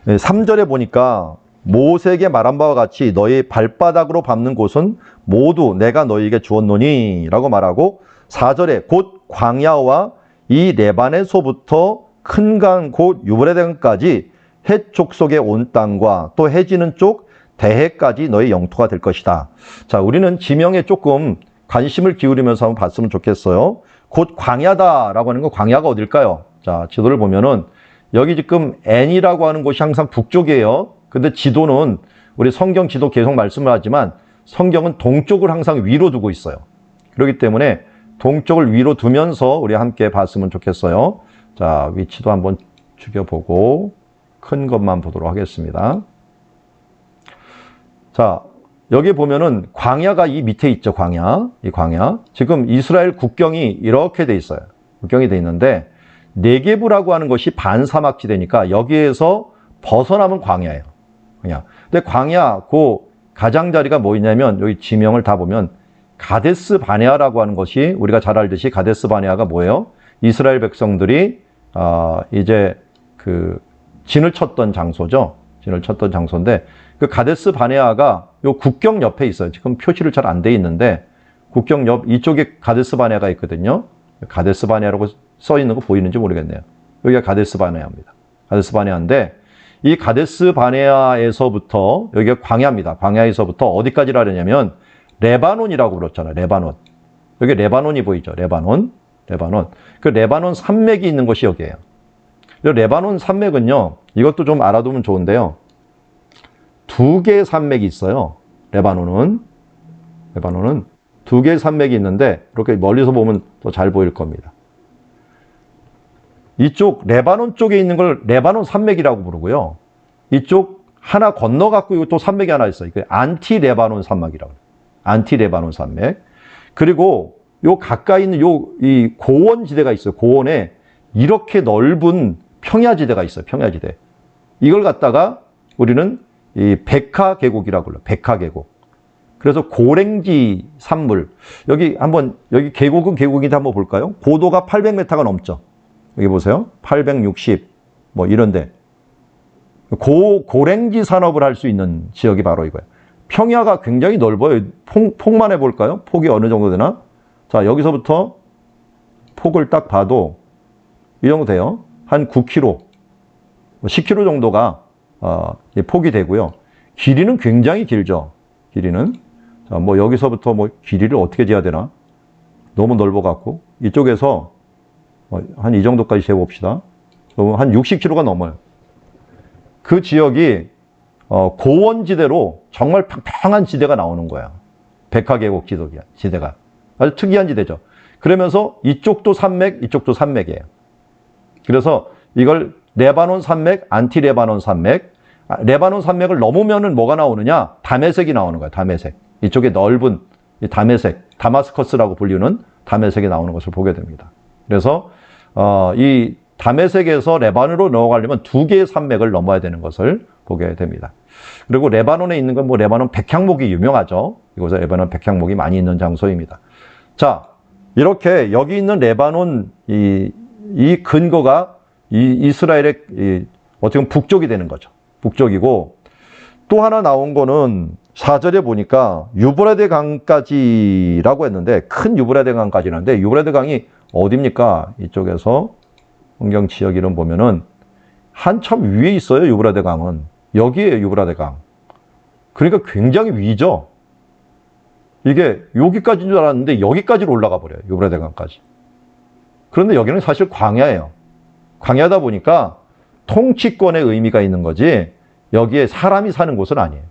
3절에 보니까 모세에게 말한 바와 같이 너희 발바닥으로 밟는 곳은 모두 내가 너희에게 주었노니 라고 말하고 4절에 곧 광야와 이 레바네소부터 큰 강 곧 유브레강까지 헷 족속의 온 땅과 또 해지는 쪽 대해까지 너희 영토가 될 것이다. 자, 우리는 지명에 조금 관심을 기울이면서 한번 봤으면 좋겠어요. 곧 광야다라고 하는 거, 광야가 어딜까요? 자, 지도를 보면은 여기 지금 N이라고 하는 곳이 항상 북쪽이에요. 근데 지도는 우리 성경 지도 계속 말씀을 하지만 성경은 동쪽을 항상 위로 두고 있어요. 그렇기 때문에 동쪽을 위로 두면서 우리 함께 봤으면 좋겠어요. 자, 위치도 한번 죽여보고 큰 것만 보도록 하겠습니다. 자, 여기 보면은 광야가 이 밑에 있죠. 광야. 이 광야. 지금 이스라엘 국경이 이렇게 돼 있어요. 국경이 돼 있는데 네게브라고 하는 것이 반사막지대니까 여기에서 벗어나면 광야예요. 광야. 근데 광야 그 가장자리가 뭐 있냐면 여기 지명을 다 보면 가데스 바네아라고 하는 것이 우리가 잘 알듯이 가데스 바네아가 뭐예요? 이스라엘 백성들이 이제 그 진을 쳤던 장소죠. 진을 쳤던 장소인데 그 가데스 바네아가 요 국경 옆에 있어요. 지금 표시를 잘 안 돼 있는데 국경 옆 이쪽에 가데스 바네아가 있거든요. 가데스 바네아라고 써 있는 거 보이는지 모르겠네요. 여기가 가데스 바네아입니다. 가데스 바네아인데 이 가데스 바네아에서부터 여기가 광야입니다. 광야에서부터 어디까지라 그러냐면 레바논이라고 그랬잖아요. 레바논. 여기 레바논이 보이죠. 레바논. 레바논. 그 레바논 산맥이 있는 곳이 여기예요. 레바논 산맥은요. 이것도 좀 알아두면 좋은데요. 두 개의 산맥이 있어요. 레바논은 두 개의 산맥이 있는데 이렇게 멀리서 보면 더 잘 보일 겁니다. 이쪽 레바논 쪽에 있는 걸 레바논 산맥이라고 부르고요. 이쪽 하나 건너갖고 또 산맥이 하나 있어요. 안티 레바논 산맥이라고 해요. 안티 레바논 산맥. 그리고 요 가까이 있는 이 고원지대가 있어요. 고원에 이렇게 넓은 평야지대가 있어요. 평야지대. 이걸 갖다가 우리는 이 백하 계곡이라고 불러요. 백하 계곡. 그래서 고랭지 산물. 여기 계곡은 계곡인지 한번 볼까요? 고도가 800m가 넘죠. 여기 보세요. 860, 뭐 이런데. 고랭지 산업을 할 수 있는 지역이 바로 이거예요. 평야가 굉장히 넓어요. 폭만 해볼까요? 폭이 어느 정도 되나? 자, 여기서부터 폭을 딱 봐도 이 정도 돼요. 한 9km, 10km 정도가 폭이 되고요. 길이는 굉장히 길죠. 길이는. 자, 뭐 여기서부터 뭐 길이를 어떻게 재야 되나? 너무 넓어갖고 이쪽에서 한 이 정도까지 재봅시다. 한 60km가 넘어요. 그 지역이 고원지대로 정말 평평한 지대가 나오는 거야. 백하계곡 지대가. 아주 특이한 지대죠. 그러면서 이쪽도 산맥, 이쪽도 산맥이에요. 그래서 이걸 레바논 산맥, 안티 레바논 산맥. 레바논 산맥을 넘으면은 뭐가 나오느냐? 다메섹이 나오는 거야. 다메섹. 이쪽에 넓은 이 다메섹, 다마스커스라고 불리는 다메섹이 나오는 것을 보게 됩니다. 그래서 이 다메섹에서 레바논으로 넘어가려면 두 개의 산맥을 넘어야 되는 것을 보게 됩니다. 그리고 레바논에 있는 건 뭐 레바논 백향목이 유명하죠. 이곳에 레바논 백향목이 많이 있는 장소입니다. 자, 이렇게 여기 있는 레바논 이 근거가 이스라엘의 어떻게 보면 북쪽이 되는 거죠. 북쪽이고 또 하나 나온 거는 4절에 보니까 유브라데 강까지라고 했는데 큰 유브라데 강까지는데 유브라데 강이 어디입니까? 이쪽에서 환경 지역 이름 보면은 한참 위에 있어요. 유브라데 강은. 여기에요. 유브라데 강. 그러니까 굉장히 위죠. 이게 여기까지인 줄 알았는데 여기까지로 올라가 버려요. 유브라데 강까지. 그런데 여기는 사실 광야예요. 광야다 보니까 통치권의 의미가 있는 거지 여기에 사람이 사는 곳은 아니에요.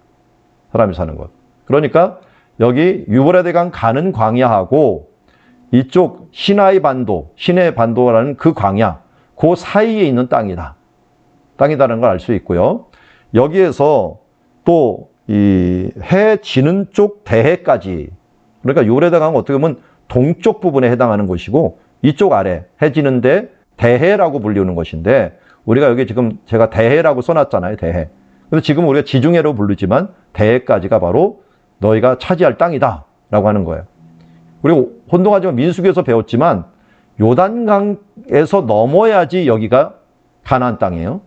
사람이 사는 곳. 그러니까 여기 유브라데 강 가는 광야하고 이쪽 시나이 반도, 시내 반도라는 그 광야, 그 사이에 있는 땅이다. 땅이다라는 걸 알 수 있고요. 여기에서 또 이 해 지는 쪽 대해까지, 그러니까 유브라데 강은 어떻게 보면 동쪽 부분에 해당하는 곳이고 이쪽 아래 해 지는데 대해라고 불리는 것인데 우리가 여기 지금 제가 대해라고 써놨잖아요. 대해. 근데 지금 우리가 지중해로 부르지만 대해까지가 바로 너희가 차지할 땅이다 라고 하는 거예요. 그리고 혼동하지만 민수기에서 배웠지만 요단강에서 넘어야지 여기가 가나안 땅이에요.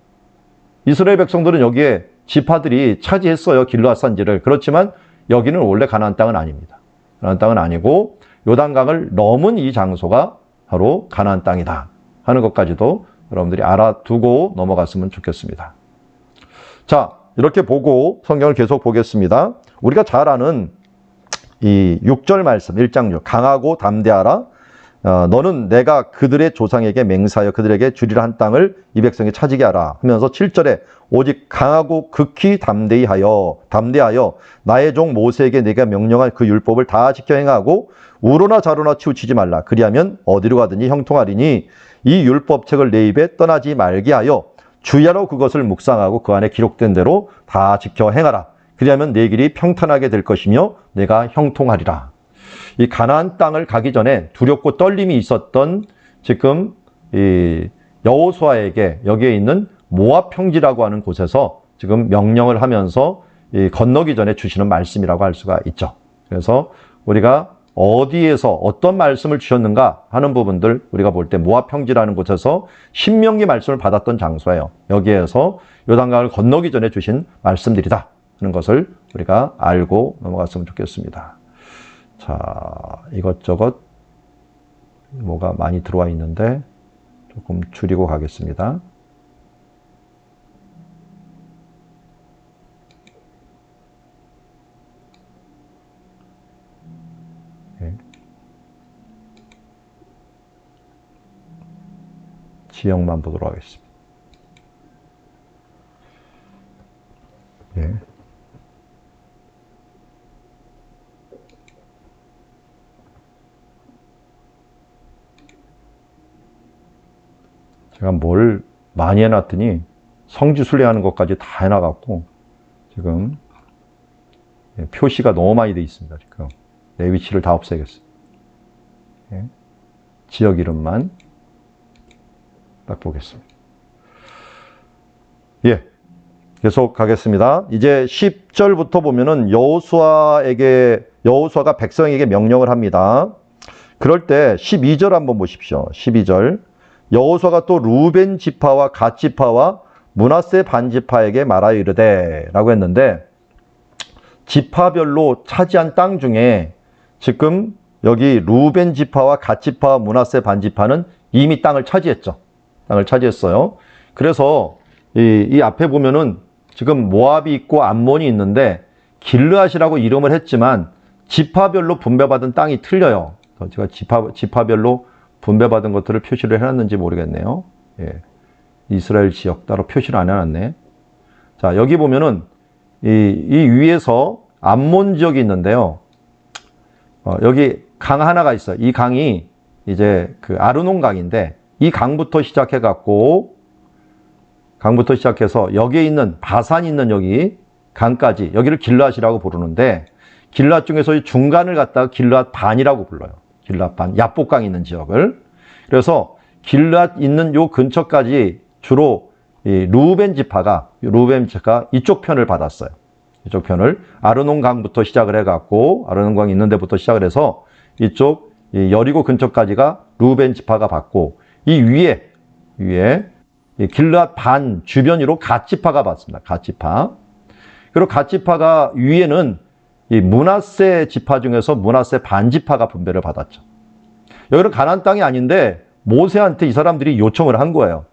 이스라엘 백성들은 여기에 지파들이 차지했어요. 길르앗 산지를. 그렇지만 여기는 원래 가나안 땅은 아닙니다. 가나안 땅은 아니고 요단강을 넘은 이 장소가 바로 가나안 땅이다 하는 것까지도 여러분들이 알아두고 넘어갔으면 좋겠습니다. 자, 이렇게 보고 성경을 계속 보겠습니다. 우리가 잘 아는 이 6절 말씀 1장 6 강하고 담대하라. 너는 내가 그들의 조상에게 맹세하여 그들에게 주리라 한 땅을 이 백성에 차지게 하라 하면서 7절에 오직 강하고 극히 담대하여 나의 종 모세에게 내가 명령한 그 율법을 다 지켜 행하고 우로나 좌로나 치우치지 말라. 그리하면 어디로 가든지 형통하리니 이 율법책을 내 입에 떠나지 말게 하여 주야로 그것을 묵상하고 그 안에 기록된 대로 다 지켜 행하라. 그리하면 내 길이 평탄하게 될 것이며 내가 형통하리라. 이 가나안 땅을 가기 전에 두렵고 떨림이 있었던 지금 이 여호수아에게 여기에 있는 모압 평지라고 하는 곳에서 지금 명령을 하면서 이 건너기 전에 주시는 말씀이라고 할 수가 있죠. 그래서 우리가 어디에서 어떤 말씀을 주셨는가 하는 부분들 우리가 볼 때 모압 평지라는 곳에서 신명기 말씀을 받았던 장소예요. 여기에서 요단강을 건너기 전에 주신 말씀들이다 하는 것을 우리가 알고 넘어갔으면 좋겠습니다. 자, 이것저것 뭐가 많이 들어와 있는데 조금 줄이고 가겠습니다. 네. 지역만 보도록 하겠습니다. 네. 제가 뭘 많이 해놨더니 성지 순례하는 것까지 다 해놔갖고 지금 표시가 너무 많이 돼 있습니다. 지금 내 위치를 다 없애겠어요. 예. 지역 이름만 딱 보겠습니다. 예, 계속 가겠습니다. 이제 10절부터 보면은 여호수아가 백성에게 명령을 합니다. 그럴 때 12절 한번 보십시오. 12절. 여호수아가 또 루벤 지파와 갓 지파와 므낫세 반 지파에게 말하여 이르되 라고 했는데 지파별로 차지한 땅 중에 지금 여기 루벤 지파와 갓 지파와 므낫세 반 지파는 이미 땅을 차지했죠. 땅을 차지했어요. 그래서 이 앞에 보면은 지금 모압이 있고 암몬이 있는데 길르앗이라고 이름을 했지만 지파별로 분배받은 땅이 틀려요. 제가 지파별로 분배받은 것들을 표시를 해놨는지 모르겠네요. 예. 이스라엘 지역 따로 표시를 안 해놨네. 자, 여기 보면은 이 위에서 암몬 지역이 있는데요. 여기 강 하나가 있어요. 이 강이 이제 그 아르논 강인데 이 강부터 시작해서 여기에 있는 바산 있는 여기 강까지 여기를 길르앗이라고 부르는데 길르앗 중에서 이 중간을 갖다가 길르앗 반이라고 불러요. 길르앗 반, 야복강 있는 지역을. 그래서 길르앗 있는 요 근처까지 주로 이 루벤 지파가 이쪽 편을 받았어요. 이쪽 편을 아르논 강부터 시작을 해갖고 아르논 강이 있는 데부터 시작을 해서 이쪽 여리고 근처까지가 루벤 지파가 받고 이 위에 이 길르앗 반 주변으로 갓 지파가 받습니다. 갓 지파. 그리고 갓 지파가 위에는 이 므낫세 지파 중에서 므낫세 반 지파가 분배를 받았죠. 여기는 가나안 땅이 아닌데 모세한테 이 사람들이 요청을 한 거예요.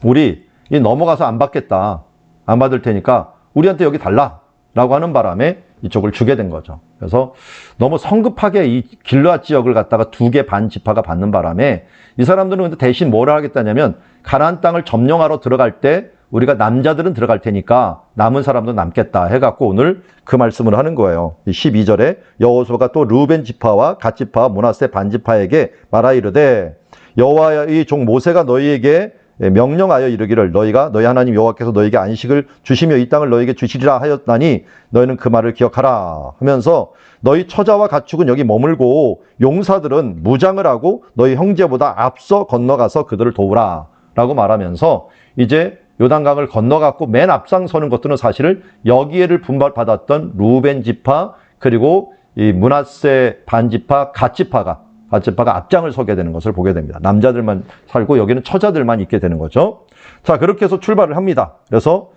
우리 넘어가서 안 받겠다. 안 받을 테니까 우리한테 여기 달라라고 하는 바람에 이쪽을 주게 된 거죠. 그래서 너무 성급하게 이 길르앗 지역을 갖다가 2개 반 지파가 받는 바람에 이 사람들은 근데 대신 뭐라 하겠다냐면 가나안 땅을 점령하러 들어갈 때 우리가 남자들은 들어갈 테니까 남은 사람도 남겠다 해갖고 오늘 그 말씀을 하는 거예요. 12절에 여호수아가 또 루벤 지파와 갓 지파와 므낫세 반 지파에게 말하여 이르되 여호와의 종 모세가 너희에게 명령하여 이르기를 너희 하나님 여호와께서 너희에게 안식을 주시며 이 땅을 너희에게 주시리라 하였나니 너희는 그 말을 기억하라 하면서 너희 처자와 가축은 여기 머물고 용사들은 무장을 하고 너희 형제보다 앞서 건너가서 그들을 도우라 라고 말하면서 이제 요단강을 건너갔고 맨 앞장 서는 것들은 사실은 여기에를 분발받았던 루벤 지파 그리고 이 므낫세 반 지파 갓 지파가 앞장을 서게 되는 것을 보게 됩니다. 남자들만 살고 여기는 처자들만 있게 되는 거죠. 자, 그렇게 해서 출발을 합니다. 그래서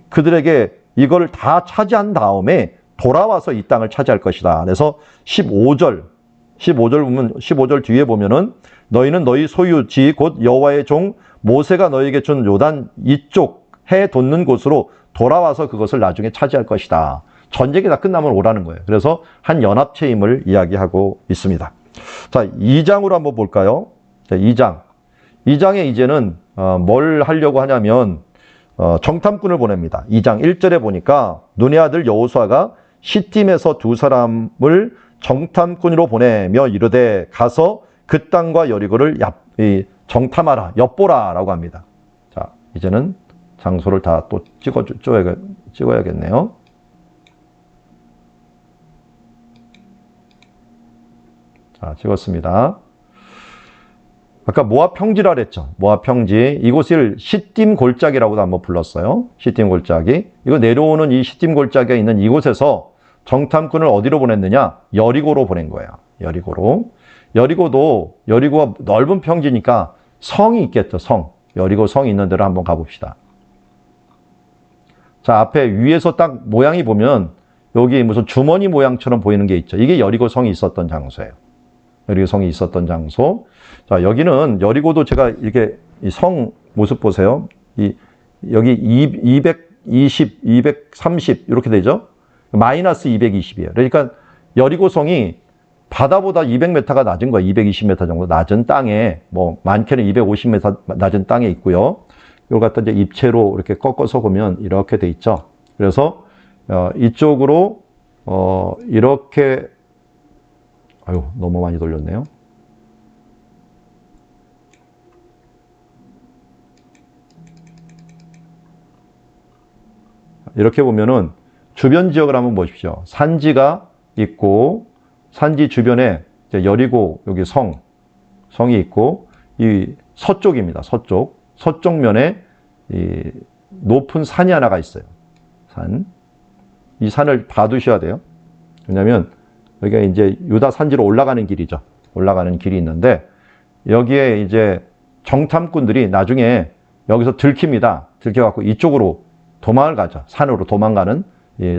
그들에게 이걸 다 차지한 다음에 돌아와서 이 땅을 차지할 것이다. 그래서 15절 뒤에 보면은 너희는 너희 소유지 곧 여호와의 종 모세가 너희에게 준 요단 이쪽 해 돋는 곳으로 돌아와서 그것을 나중에 차지할 것이다. 전쟁이 다 끝나면 오라는 거예요. 그래서 한 연합체임을 이야기하고 있습니다. 자, 2장으로 한번 볼까요? 자, 2장. 2장에 이제는 뭘 하려고 하냐면 정탐꾼을 보냅니다. 2장 1절에 보니까 눈의 아들 여호수아가 시딤에서 두 사람을 정탐꾼으로 보내며 이르되 가서 그 땅과 여리고를 정탐하라, 엿보라라고 합니다. 자, 이제는 장소를 다 또 찍어야겠네요. 자, 찍었습니다. 아까 모압 평지라 그랬죠. 모압 평지. 이곳을 시딤 골짜기라고도 한번 불렀어요. 시딤 골짜기. 이거 내려오는 이 시딤 골짜기가 있는 이곳에서 정탐꾼을 어디로 보냈느냐? 여리고로 보낸 거예요. 여리고로. 여리고가 넓은 평지니까 성이 있겠죠. 성. 여리고 성이 있는 데로 한번 가봅시다. 자, 앞에 위에서 딱 모양이 보면 여기 무슨 주머니 모양처럼 보이는 게 있죠. 이게 여리고 성이 있었던 장소예요. 여리고 성이 있었던 장소. 자, 여기는 여리고도 제가 이렇게 이 성 모습 보세요. 여기 220, 230 이렇게 되죠. 마이너스 220이에요. 그러니까 여리고 성이 바다보다 200m가 낮은 거예요. 220m 정도 낮은 땅에, 뭐 많게는 250m 낮은 땅에 있고요. 이걸 갖다 이제 입체로 이렇게 꺾어서 보면 이렇게 돼 있죠. 그래서 이쪽으로 이렇게 너무 많이 돌렸네요. 이렇게 보면은 주변 지역을 한번 보십시오. 산지가 있고 산지 주변에 이제 여리고 여기 성이 있고 이 서쪽입니다. 서쪽면에 이 높은 산이 하나가 있어요. 이 산을 봐두셔야 돼요. 왜냐하면 여기가 이제 유다 산지로 올라가는 길이죠. 올라가는 길이 있는데 여기에 이제 정탐꾼들이 나중에 여기서 들킵니다. 들켜갖고 이쪽으로 도망을 가죠. 산으로 도망가는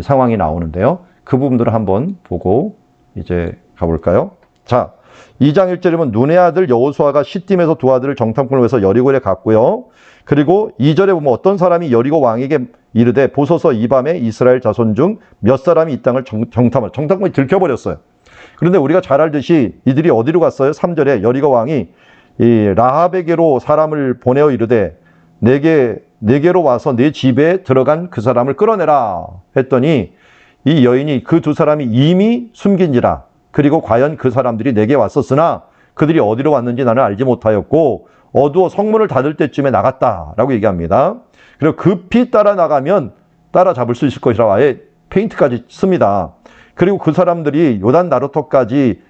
상황이 나오는데요. 그 부분들을 한번 보고 이제 가볼까요? 자, 2장 1절이면 눈의 아들 여호수아가 시딤에서 두 아들을 정탐꾼을 위해서 여리고에 갔고요. 그리고 2절에 보면 어떤 사람이 여리고 왕에게 이르되 보소서 이 밤에 이스라엘 자손 중 몇 사람이 이 땅을 정탐꾼이 들켜버렸어요. 그런데 우리가 잘 알듯이 이들이 어디로 갔어요? 3절에 여리고 왕이 이 라합에게로 사람을 보내어 이르되 내게로 와서 내 집에 들어간 그 사람을 끌어내라 했더니 이 여인이 그 두 사람이 이미 숨긴지라. 그리고 과연 그 사람들이 내게 왔었으나 그들이 어디로 왔는지 나는 알지 못하였고 어두워 성문을 닫을 때쯤에 나갔다라고 얘기합니다. 그리고 급히 따라 나가면 따라잡을 수 있을 것이라고 아예 페인트까지 씁니다. 그리고 그 사람들이 요단 나루터까지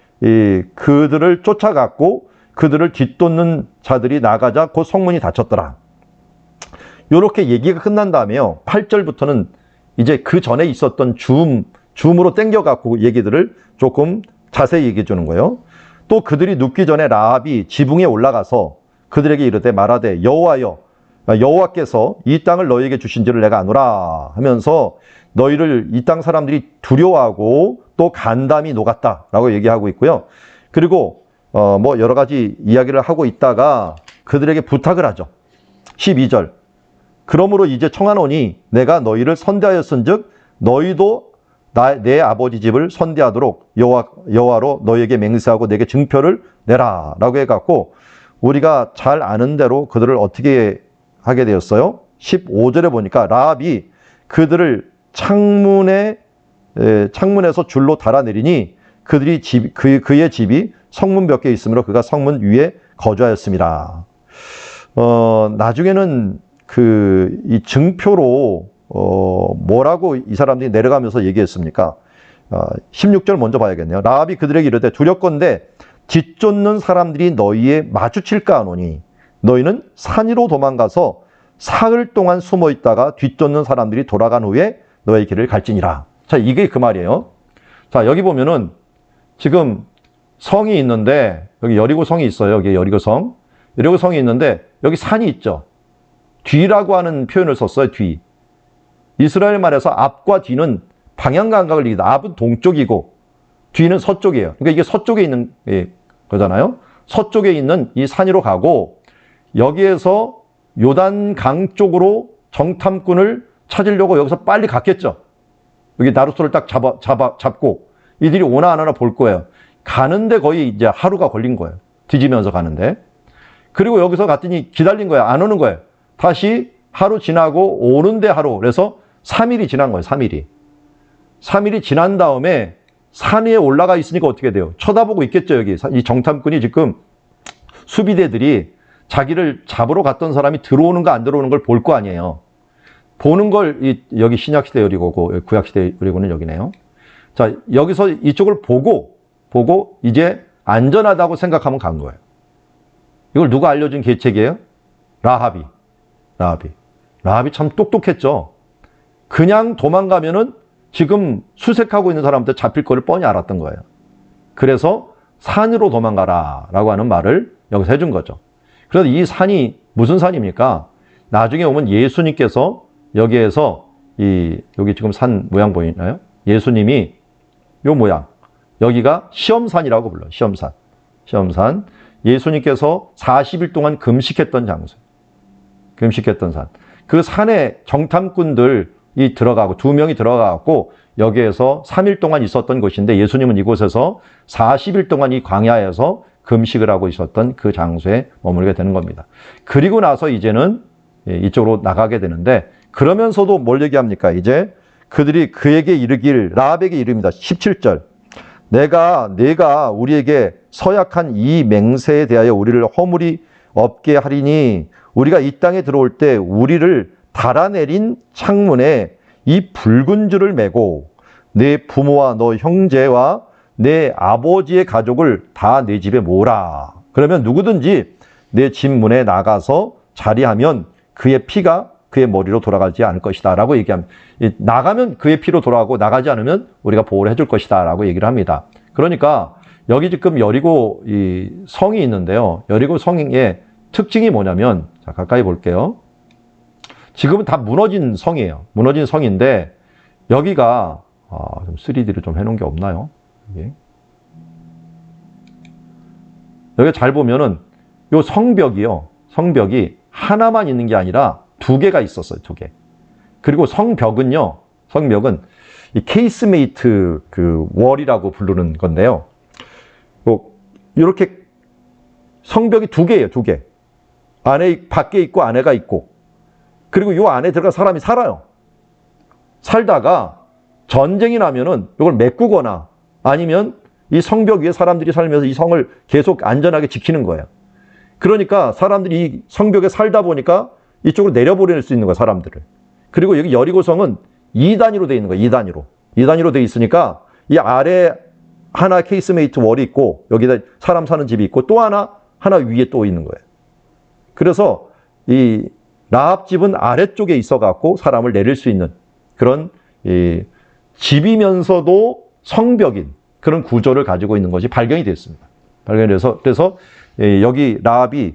그들을 쫓아갔고 그들을 뒤쫓는 자들이 나가자 곧 성문이 닫혔더라. 이렇게 얘기가 끝난 다음에요. 8절부터는 이제 그 전에 있었던 줌으로 땡겨갖고 얘기들을 조금 자세히 얘기해 주는 거예요. 또 그들이 눕기 전에 라합이 지붕에 올라가서 그들에게 이르되 말하되 여호와께서 이 땅을 너희에게 주신지를 내가 아노라 하면서 너희를 이 땅 사람들이 두려워하고 또 간담이 녹았다라고 얘기하고 있고요. 그리고 뭐 여러 가지 이야기를 하고 있다가 그들에게 부탁을 하죠. 12절. 그러므로 이제 청하노니 내가 너희를 선대하였은즉 너희도 내 아버지 집을 선대하도록 여호와로 너희에게 맹세하고 내게 증표를 내라라고 해갖고 우리가 잘 아는 대로 그들을 어떻게 하게 되었어요? 15절에 보니까 라합이 그들을 창문에서 줄로 달아내리니 그들이 그의 집이 성문 벽에 있으므로 그가 성문 위에 거주하였습니다. 나중에는 이 증표로 뭐라고 이 사람들이 내려가면서 얘기했습니까? 16절 먼저 봐야겠네요. 라합이 그들에게 이르되 두렵건대 뒤쫓는 사람들이 너희에 마주칠까 하노니 너희는 산 위로 도망가서 사흘 동안 숨어 있다가 뒤쫓는 사람들이 돌아간 후에 너의 길을 갈지니라. 자, 이게 그 말이에요. 자, 여기 보면은 지금 성이 있는데 여기 여리고 성이 있어요. 여기 여리고 성이 있는데 여기 산이 있죠. 뒤라고 하는 표현을 썼어요. 뒤. 이스라엘 말에서 앞과 뒤는 방향 감각을 얘기다. 앞은 동쪽이고 뒤는 서쪽이에요. 그러니까 이게 서쪽에 있는 거잖아요. 서쪽에 있는 이 산으로 가고 여기에서 요단강 쪽으로 정탐꾼을 찾으려고 여기서 빨리 갔겠죠. 여기 나루토를 딱 잡고 이들이 오나 안 오나 볼 거예요. 가는데 거의 이제 하루가 걸린 거예요. 뒤지면서 가는데. 그리고 여기서 갔더니 기다린 거예요. 안 오는 거예요. 다시 하루 지나고 오는데 하루. 그래서 3일이 지난 거예요. 3일이. 3일이 지난 다음에 산 위에 올라가 있으니까 어떻게 돼요? 쳐다보고 있겠죠. 여기 이 정탐꾼이 지금 수비대들이 자기를 잡으러 갔던 사람이 들어오는 거 안 들어오는 걸 볼 거 아니에요. 보는 걸 여기 신약시대 여리고 구약시대 여리고는 여기네요. 자, 여기서 이쪽을 보고 이제 안전하다고 생각하면 간 거예요. 이걸 누가 알려준 계책이에요? 라합이 참 똑똑했죠. 그냥 도망가면은 지금 수색하고 있는 사람한테 잡힐 거를 뻔히 알았던 거예요. 그래서 산으로 도망가라 라고 하는 말을 여기서 해준 거죠. 그래서 이 산이 무슨 산입니까? 나중에 오면 예수님께서 여기에서 여기 지금 산 모양 보이나요? 예수님이 요 모양, 여기가 시험산이라고 불러요. 시험산. 예수님께서 40일 동안 금식했던 장소. 금식했던 산. 그 산에 정탐꾼들이 들어가고 2명이 들어가고 여기에서 3일 동안 있었던 곳인데 예수님은 이곳에서 40일 동안 이 광야에서 금식을 하고 있었던 그 장소에 머물게 되는 겁니다. 그리고 나서 이제는 이쪽으로 나가게 되는데 그러면서도 뭘 얘기합니까? 이제 그들이 그에게 이르길 라합에게 이릅니다. 17절. 내가 우리에게 서약한 이 맹세에 대하여 우리를 허물이 없게 하리니 우리가 이 땅에 들어올 때 우리를 달아내린 창문에 이 붉은 줄을 매고 내 부모와 너 형제와 내 아버지의 가족을 다 내 집에 모으라. 그러면 누구든지 내 집 문에 나가서 자리하면 그의 피가 그의 머리로 돌아가지 않을 것이다 라고 얘기합니다. 나가면 그의 피로 돌아가고 나가지 않으면 우리가 보호를 해줄 것이다 라고 얘기를 합니다. 그러니까 여기 지금 여리고 이 성이 있는데요. 여리고 성의 특징이 뭐냐면, 자, 가까이 볼게요. 지금은 다 무너진 성이에요. 무너진 성인데 여기가 좀 3D를 좀 해놓은 게 없나요? 여기 잘 보면은 요 성벽이 하나만 있는 게 아니라 2개가 있었어요. 2개. 그리고 성벽은 이 케이스메이트 그 월이라고 부르는 건데요. 이렇게 성벽이 2개예요. 2개. 밖에 있고 안에가 있고. 그리고 요 안에 들어가 사람이 살아요. 살다가 전쟁이 나면은 이걸 메꾸거나 아니면 이 성벽 위에 사람들이 살면서 이 성을 계속 안전하게 지키는 거예요. 그러니까 사람들이 이 성벽에 살다 보니까 이쪽으로 내려보낼 수 있는 거예요, 사람들을. 그리고 여기 여리고성은 2단위로 되어 있는 거예요, 2단위로. 2단위로 되어 있으니까 이 아래 하나 케이스메이트 월이 있고 여기다 사람 사는 집이 있고 또 하나 위에 또 있는 거예요. 그래서 이 라합 집은 아래쪽에 있어갖고 사람을 내릴 수 있는 그런 집이면서도 성벽인 그런 구조를 가지고 있는 것이 발견이 됐습니다. 발견이 돼서 그래서 여기 라합이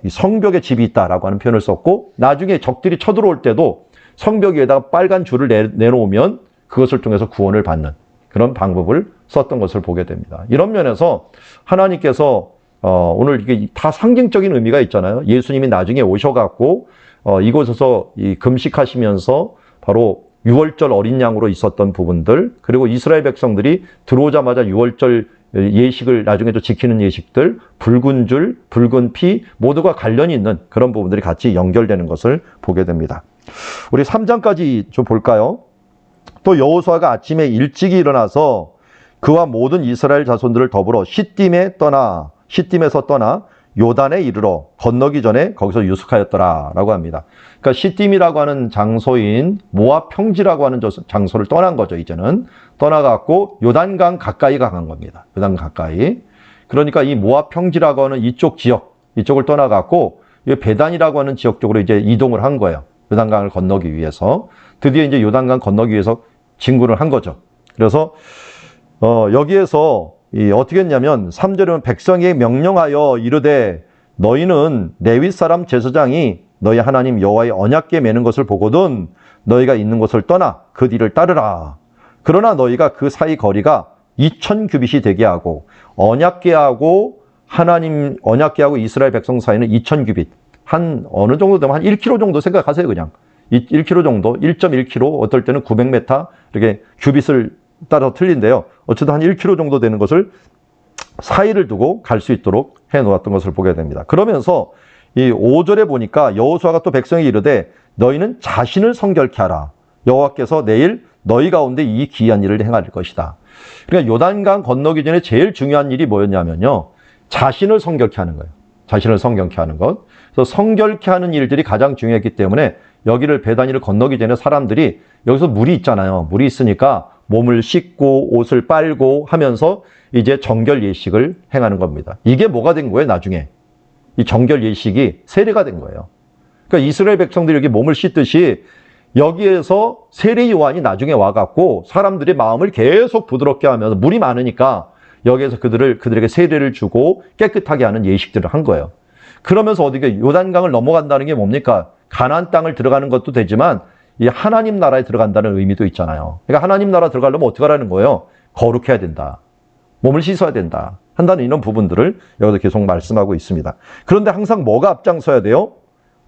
이 성벽에 집이 있다라고 하는 표현을 썼고 나중에 적들이 쳐들어올 때도 성벽 위에다가 빨간 줄을 내놓으면 그것을 통해서 구원을 받는 그런 방법을 썼던 것을 보게 됩니다. 이런 면에서 하나님께서 오늘 이게 다 상징적인 의미가 있잖아요. 예수님이 나중에 오셔갖고 이곳에서 이 금식하시면서 바로 6월절 어린 양으로 있었던 부분들 그리고 이스라엘 백성들이 들어오자마자 6월절 예식을 나중에 또 지키는 예식들 붉은 줄, 붉은 피 모두가 관련이 있는 그런 부분들이 같이 연결되는 것을 보게 됩니다. 우리 3장까지 좀 볼까요? 또 여호수아가 아침에 일찍이 일어나서 그와 모든 이스라엘 자손들을 더불어 시딤에서 떠나 요단에 이르러 건너기 전에 거기서 유숙하였더라 라고 합니다. 그러니까 시딤이라고 하는 장소인 모압 평지라고 하는 장소를 떠난 거죠. 이제는 떠나갖고 요단강 가까이가 간 겁니다. 요단 가까이. 그러니까 이 모압 평지라고 하는 이쪽 지역 이쪽을 떠나갖고 베단이라고 하는 지역 쪽으로 이제 이동을 한 거예요. 요단강을 건너기 위해서 드디어 이제 요단강 건너기 위해서 진군을 한 거죠. 그래서 여기에서 어떻게 했냐면 3절은 백성에게 명령하여 이르되 너희는 레위 사람 제사장이 너희 하나님 여호와의 언약궤 매는 것을 보거든 너희가 있는 곳을 떠나 그 뒤를 따르라. 그러나 너희가 그 사이 거리가 2000규빗이 되게 하고 언약궤하고 이스라엘 백성 사이는 2000규빗 한 어느 정도 되면 한 1km 정도 생각하세요. 그냥 1km 정도, 1.1km, 어떨 때는 900m, 이렇게 규빗을 따라 틀린데요. 어쨌든 한 1km 정도 되는 것을 사이를 두고 갈 수 있도록 해 놓았던 것을 보게 됩니다. 그러면서 이 5절에 보니까 여호수아가 또 백성에게 이르되 너희는 자신을 성결케 하라. 여호와께서 내일 너희 가운데 이 기이한 일을 행할 것이다. 그러니까 요단강 건너기 전에 제일 중요한 일이 뭐였냐면요. 자신을 성결케 하는 거예요. 자신을 성결케 하는 것. 그래서 성결케 하는 일들이 가장 중요했기 때문에 여기를 베다니를 건너기 전에 사람들이 여기서 물이 있잖아요. 물이 있으니까 몸을 씻고 옷을 빨고 하면서 이제 정결 예식을 행하는 겁니다. 이게 뭐가 된 거예요, 나중에? 이 정결 예식이 세례가 된 거예요. 그러니까 이스라엘 백성들이 여기 몸을 씻듯이 여기에서 세례 요한이 나중에 와갖고 사람들의 마음을 계속 부드럽게 하면서 물이 많으니까 여기에서 그들에게 세례를 주고 깨끗하게 하는 예식들을 한 거예요. 그러면서 어디게 요단강을 넘어간다는 게 뭡니까? 가나안 땅을 들어가는 것도 되지만 이 하나님 나라에 들어간다는 의미도 있잖아요. 그러니까 하나님 나라 들어가려면 어떻게 하라는 거예요? 거룩해야 된다. 몸을 씻어야 된다. 한다는 이런 부분들을 여기서 계속 말씀하고 있습니다. 그런데 항상 뭐가 앞장서야 돼요?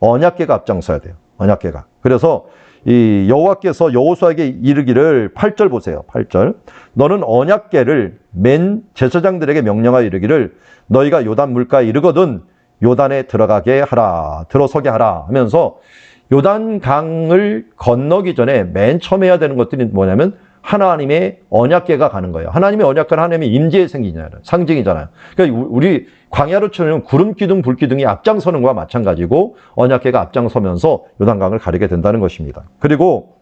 언약궤가 앞장서야 돼요. 언약궤가. 그래서 이 여호와께서 여호수아에게 이르기를 8절 보세요. 8절. 너는 언약궤를 맨 제사장들에게 명령하여 이르기를 너희가 요단 물가에 이르거든 요단에 들어가게 하라. 들어서게 하라 하면서 요단강을 건너기 전에 맨 처음 해야 되는 것들이 뭐냐면 하나님의 언약궤가 가는 거예요. 하나님의 언약궤는 하나님의 임재의 상징이잖아요. 그러니까 우리 광야로 치면 구름 기둥, 불 기둥이 앞장서는 것과 마찬가지고 언약궤가 앞장서면서 요단강을 가리게 된다는 것입니다. 그리고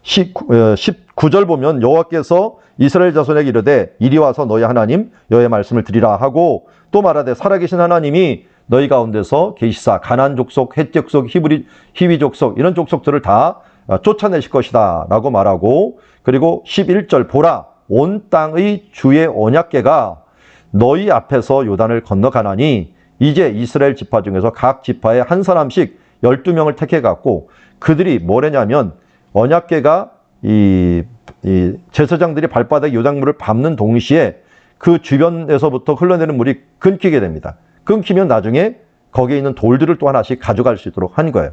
19절 보면 여호와께서 이스라엘 자손에게 이르되 이리 와서 너희 하나님 여호와의 말씀을 드리라 하고 또 말하되 살아계신 하나님이 너희 가운데서 계시사 가나안 족속, 헷 족속, 히위 족속 이런 족속들을 다 쫓아내실 것이다 라고 말하고 그리고 11절 보라 온 땅의 주의 언약궤가 너희 앞에서 요단을 건너가나니 이제 이스라엘 지파 중에서 각 지파에 한 사람씩 12명을 택해 갖고 그들이 뭐냐면 언약궤가 이 제사장들이 발바닥에 요단물을 밟는 동시에 그 주변에서부터 흘러내는 물이 끊기게 됩니다. 끊기면 나중에 거기에 있는 돌들을 또 하나씩 가져갈 수 있도록 한 거예요.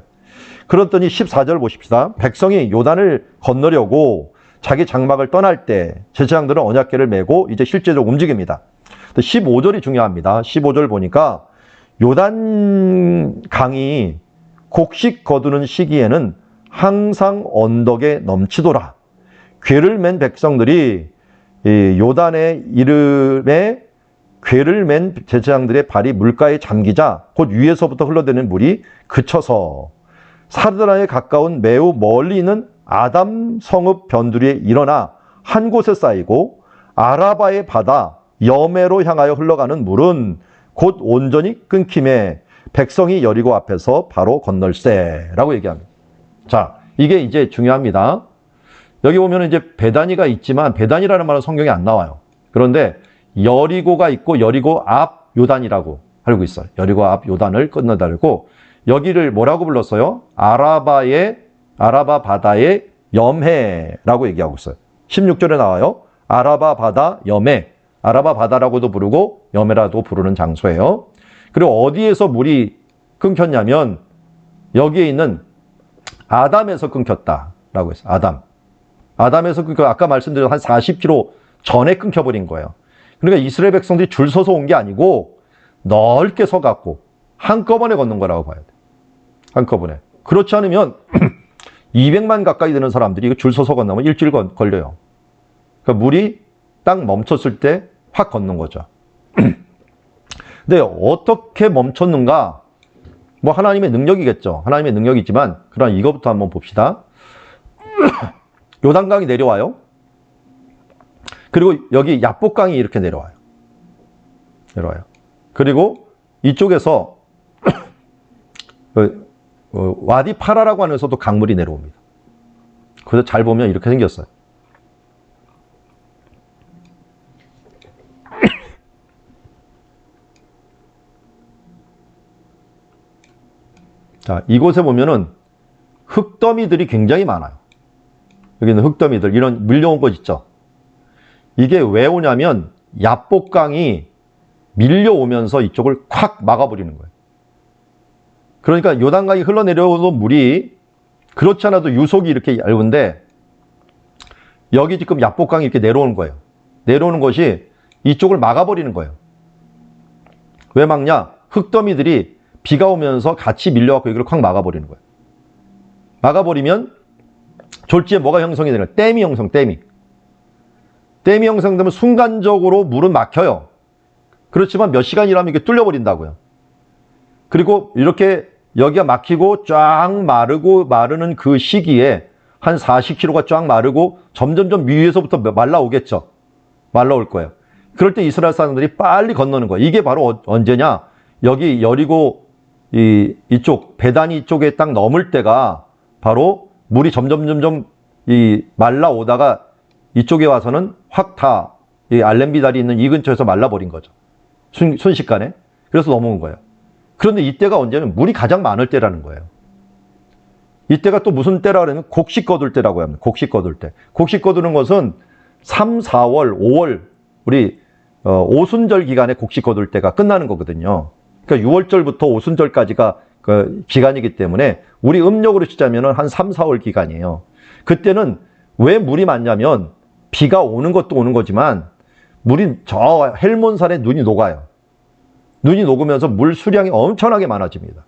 그랬더니 14절 보십시다. 백성이 요단을 건너려고 자기 장막을 떠날 때 제사장들은 언약궤를 메고 이제 실제적으로 움직입니다. 15절이 중요합니다. 15절 보니까 요단 강이 곡식 거두는 시기에는 항상 언덕에 넘치도라. 궤를 맨 백성들이 이 요단의 이름에 궤를 맨 제사장들의 발이 물가에 잠기자 곧 위에서부터 흘러내리는 물이 그쳐서 사르다나에 가까운 매우 멀리 있는 아담 성읍 변두리에 일어나 한 곳에 쌓이고 아라바의 바다 여메로 향하여 흘러가는 물은 곧 온전히 끊김에 백성이 여리고 앞에서 바로 건널세라고 얘기합니다. 자, 이게 이제 중요합니다. 여기 보면 이제 베다니가 있지만 베다니라는 말은 성경에 안 나와요. 그런데 여리고가 있고 여리고 앞 요단이라고 알고 있어요. 여리고 앞 요단을 건너다르고 여기를 뭐라고 불렀어요? 아라바 바다의 염해라고 얘기하고 있어요. 16절에 나와요. 아라바 바다 염해. 아라바 바다라고도 부르고 염해라도 부르는 장소예요. 그리고 어디에서 물이 끊겼냐면 여기에 있는 아담에서 끊겼다라고 했어요. 아담에서 아까 말씀드린 한 40km 전에 끊겨버린 거예요. 그러니까 이스라엘 백성들이 줄 서서 온 게 아니고 넓게 서갖고 한꺼번에 걷는 거라고 봐야 돼. 한꺼번에. 그렇지 않으면 200만 가까이 되는 사람들이 이거 줄 서서 건너면 일주일 걸려요. 그러니까 물이 딱 멈췄을 때 확 걷는 거죠. 근데 어떻게 멈췄는가? 뭐 하나님의 능력이겠죠. 하나님의 능력이지만 그럼 이거부터 한번 봅시다. 요단강이 내려와요. 그리고 여기 야복강이 이렇게 내려와요. 그리고 이쪽에서 와디 파라라고 하는 데서도 강물이 내려옵니다. 그래서 잘 보면 이렇게 생겼어요. 자, 이곳에 보면은 흙더미들이 굉장히 많아요. 여기는 흙더미들, 이런 밀려온 것 있죠. 이게 왜 오냐면 야복강이 밀려오면서 이쪽을 콱 막아버리는 거예요. 그러니까 요단강이 흘러내려오는 물이 그렇지 않아도 유속이 이렇게 얇은데 여기 지금 야복강이 이렇게 내려오는 거예요. 내려오는 것이 이쪽을 막아버리는 거예요. 왜 막냐? 흙더미들이 비가 오면서 같이 밀려갖고 여기를 콱 막아버리는 거예요. 막아버리면 졸지에 뭐가 형성이 되는 거예요? 댐이 형성, 댐이. 댐이 형성되면 순간적으로 물은 막혀요. 그렇지만 몇 시간이라면 이게 뚫려버린다고요. 그리고 이렇게 여기가 막히고 쫙 마르는 그 시기에 한 40km가 쫙 마르고 점점점 위에서부터 말라오겠죠. 말라올 거예요. 그럴 때 이스라엘 사람들이 빨리 건너는 거예요. 이게 바로 언제냐? 여기 여리고 이쪽 베다니 쪽에 딱 넘을 때가 바로 물이 점점 말라오다가 이쪽에 와서는 확 다 이 알렘비 다리 있는 이 근처에서 말라버린 거죠. 순식간에. 그래서 넘어온 거예요. 그런데 이때가 언제는 물이 가장 많을 때라는 거예요. 이때가 또 무슨 때라 그러면 곡식 거둘 때라고 합니다. 곡식 거둘 때. 곡식 거두는 것은 3, 4월, 5월 우리 오순절 기간에 곡식 거둘 때가 끝나는 거거든요. 그러니까 6월절부터 오순절까지가 그 기간이기 때문에 우리 음력으로 치자면 한 3, 4월 기간이에요. 그때는 왜 물이 많냐면 비가 오는 것도 오는 거지만 물이 저 헬몬산에 눈이 녹아요. 눈이 녹으면서 물 수량이 엄청나게 많아집니다.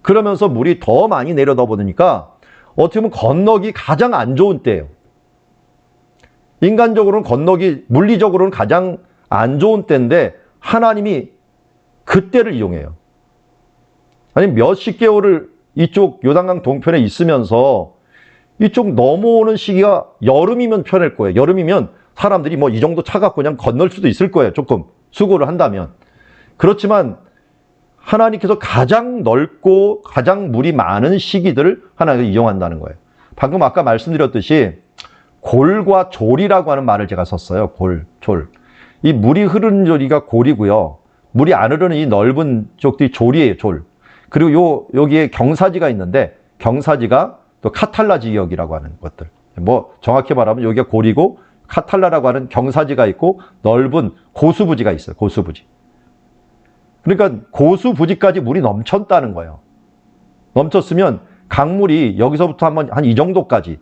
그러면서 물이 더 많이 내려다 보니까 어떻게 보면 건너기 가장 안 좋은 때예요. 인간적으로는 건너기, 물리적으로는 가장 안 좋은 때인데 하나님이 그때를 이용해요. 아니 몇십 개월을 이쪽 요단강 동편에 있으면서 이쪽 넘어오는 시기가 여름이면 편할 거예요. 여름이면 사람들이 뭐 이 정도 차 갖고 그냥 건널 수도 있을 거예요. 조금 수고를 한다면. 그렇지만 하나님께서 가장 넓고 가장 물이 많은 시기들을 하나님께서 이용한다는 거예요. 방금 아까 말씀드렸듯이 골과 졸이라고 하는 말을 제가 썼어요. 졸. 이 물이 흐르는 저리가 골이고요. 물이 안 흐르는 이 넓은 쪽들이 졸이에요. 졸. 그리고 여기에 경사지가 있는데 경사지가 또 카탈라 지역이라고 하는 것들. 뭐 정확히 말하면 여기가 골이고 카탈라라고 하는 경사지가 있고 넓은 고수부지가 있어요. 고수부지. 그러니까 고수부지까지 물이 넘쳤다는 거예요. 넘쳤으면 강물이 여기서부터 한 이 정도까지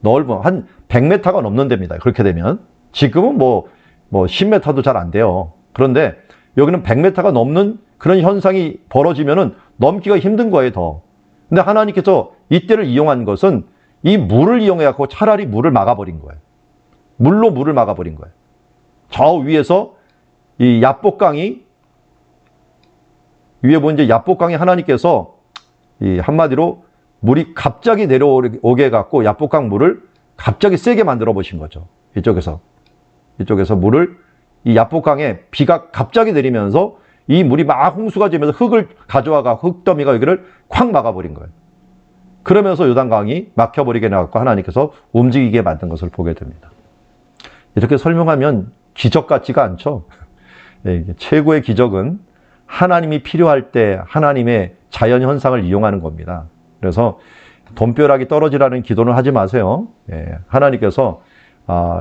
넓은 한 100m가 넘는 데입니다. 그렇게 되면 지금은 뭐 10m도 잘 안 돼요. 그런데 여기는 100m가 넘는 그런 현상이 벌어지면은 넘기가 힘든 거예요, 더. 근데 하나님께서 이때를 이용한 것은 이 물을 이용해갖고 차라리 물을 막아버린 거예요. 물로 물을 막아버린 거예요. 저 위에서 이 야복강이 위에 보면 이제 야복강이 하나님께서 이 한마디로 물이 갑자기 내려오게 해갖고 야복강 물을 갑자기 세게 만들어 보신 거죠. 이쪽에서 물을 이 야복강에 비가 갑자기 내리면서 이 물이 막 홍수가 되면서 흙을 가져와가 흙더미가 여기를 콱 막아버린 거예요. 그러면서 요단강이 막혀버리게 해갖고 하나님께서 움직이게 만든 것을 보게 됩니다. 이렇게 설명하면 기적 같지가 않죠. 최고의 기적은 하나님이 필요할 때 하나님의 자연 현상을 이용하는 겁니다. 그래서 돈벼락이 떨어지라는 기도는 하지 마세요. 하나님께서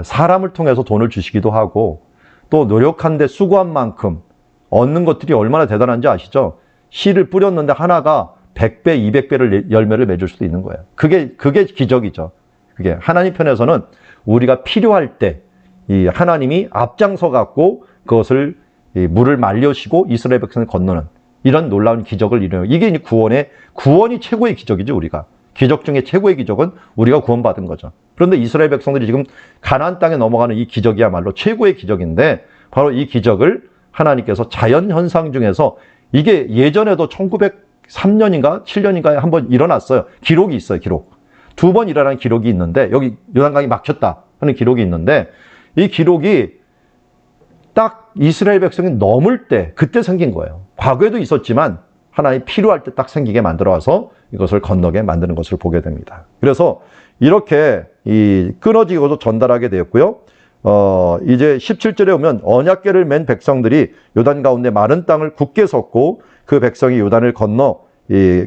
사람을 통해서 돈을 주시기도 하고 또 노력한데 수고한 만큼 얻는 것들이 얼마나 대단한지 아시죠? 씨를 뿌렸는데 하나가 100배, 200배를 열매를 맺을 수도 있는 거예요. 그게 기적이죠. 그게 하나님 편에서는 우리가 필요할 때 이 하나님이 앞장서 갖고 그것을 물을 말려시고 이스라엘 백성을 건너는 이런 놀라운 기적을 이루는 이게 구원이 최고의 기적이죠. 우리가 기적 중에 최고의 기적은 우리가 구원받은 거죠. 그런데 이스라엘 백성들이 지금 가나안 땅에 넘어가는 이 기적이야말로 최고의 기적인데 바로 이 기적을 하나님께서 자연 현상 중에서 이게 예전에도 1903년인가 7년인가에 한번 일어났어요. 기록이 있어요. 기록. 2번 일어난 기록이 있는데 여기 요단강이 막혔다 하는 기록이 있는데 이 기록이 딱 이스라엘 백성이 넘을 때 그때 생긴 거예요. 과거에도 있었지만 하나님 필요할 때 딱 생기게 만들어와서 이것을 건너게 만드는 것을 보게 됩니다. 그래서 이렇게 끊어지고도 전달하게 되었고요. 이제 17절에 오면 언약궤를 맨 백성들이 요단 가운데 마른 땅을 굳게 섰고 그 백성이 요단을 건너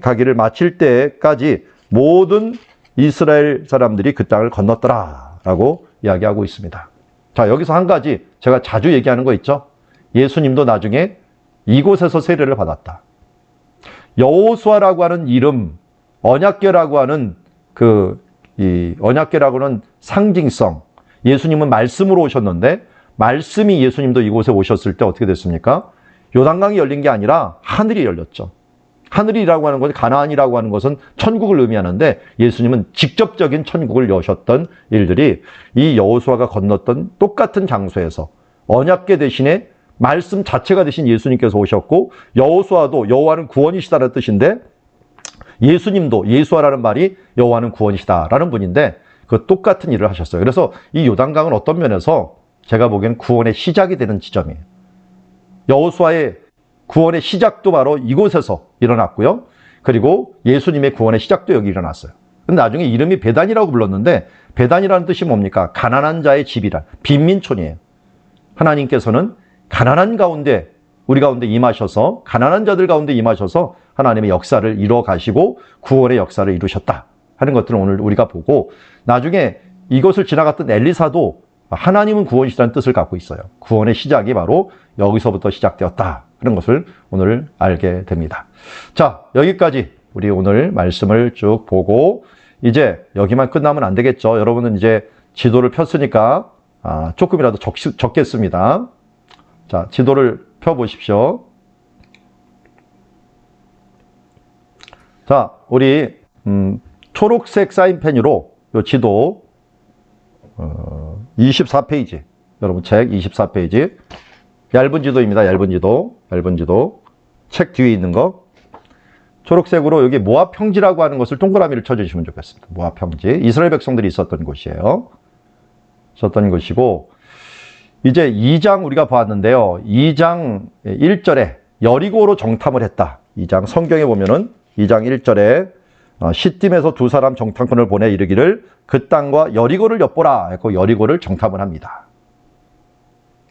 가기를 마칠 때까지 모든 이스라엘 사람들이 그 땅을 건넜더라라고 이야기하고 있습니다. 자, 여기서 한 가지 제가 자주 얘기하는 거 있죠? 예수님도 나중에 이곳에서 세례를 받았다. 여호수아라고 하는 이름, 언약궤라고 하는 이 언약궤라고는 상징성, 예수님은 말씀으로 오셨는데 말씀이 예수님도 이곳에 오셨을 때 어떻게 됐습니까? 요단강이 열린 게 아니라 하늘이 열렸죠. 하늘이라고 하는 것은, 가나안이라고 하는 것은 천국을 의미하는데 예수님은 직접적인 천국을 여셨던 일들이 이 여호수아가 건넜던 똑같은 장소에서 언약궤 대신에 말씀 자체가 되신 예수님께서 오셨고, 여호수아도 여호와는 구원이시다라는 뜻인데 예수님도, 예수아라는 말이 여호와는 구원이시다라는 분인데 그 똑같은 일을 하셨어요. 그래서 이 요단강은 어떤 면에서 제가 보기엔 구원의 시작이 되는 지점이에요. 여호수아의 구원의 시작도 바로 이곳에서 일어났고요. 그리고 예수님의 구원의 시작도 여기 일어났어요. 근데 나중에 이름이 베단이라고 불렀는데 베단이라는 뜻이 뭡니까? 가난한 자의 집이란 빈민촌이에요. 하나님께서는 가난한 가운데, 우리 가운데 임하셔서, 가난한 자들 가운데 임하셔서 하나님의 역사를 이루어 가시고 구원의 역사를 이루셨다 하는 것들을 오늘 우리가 보고, 나중에 이것을 지나갔던 엘리사도 하나님은 구원이시라는 뜻을 갖고 있어요. 구원의 시작이 바로 여기서부터 시작되었다 하는 것을 오늘 알게 됩니다. 자, 여기까지 우리 오늘 말씀을 쭉 보고, 이제 여기만 끝나면 안 되겠죠. 여러분은 이제 지도를 폈으니까 조금이라도 적겠습니다. 자, 지도를 펴보십시오. 자, 우리 초록색 사인펜으로 이 지도 24페이지, 여러분 책 24페이지, 얇은 지도입니다. 얇은 지도 책 뒤에 있는 거 초록색으로 여기 모압 평지라고 하는 것을 동그라미를 쳐주시면 좋겠습니다. 모압 평지, 이스라엘 백성들이 있었던 곳이에요. 있었던 곳이고, 이제 2장 우리가 봤는데요. 2장 1절에 여리고로 정탐을 했다. 2장 성경에 보면은 2장 1절에 시딤에서 두 사람 정탐꾼을 보내 이르기를 그 땅과 여리고를 엿보라 했고 여리고를 정탐을 합니다.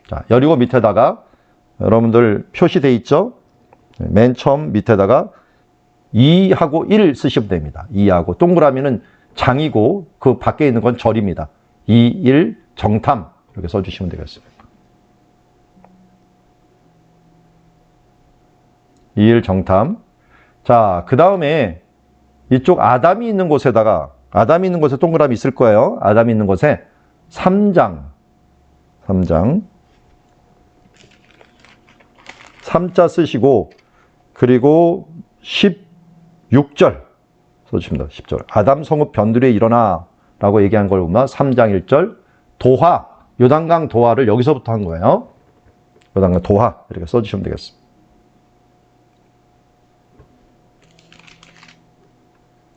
자, 여리고 밑에다가 여러분들 표시돼 있죠? 맨 처음 밑에다가 2하고 1 쓰시면 됩니다. 2하고 동그라미는 장이고 그 밖에 있는 건 절입니다. 2, 1 정탐 이렇게 써주시면 되겠습니다. 2일 정탐. 자, 그 다음에 이쪽 아담이 있는 곳에다가, 아담이 있는 곳에 동그라미 있을 거예요. 아담이 있는 곳에 3장 3자 쓰시고, 그리고 16절 써주십니다. 10절. 아담 성읍 변두리에 일어나 라고 얘기한 걸 보면 3장 1절 도하, 요단강 도하를 여기서부터 한 거예요. 요단강 도하 이렇게 써주시면 되겠습니다.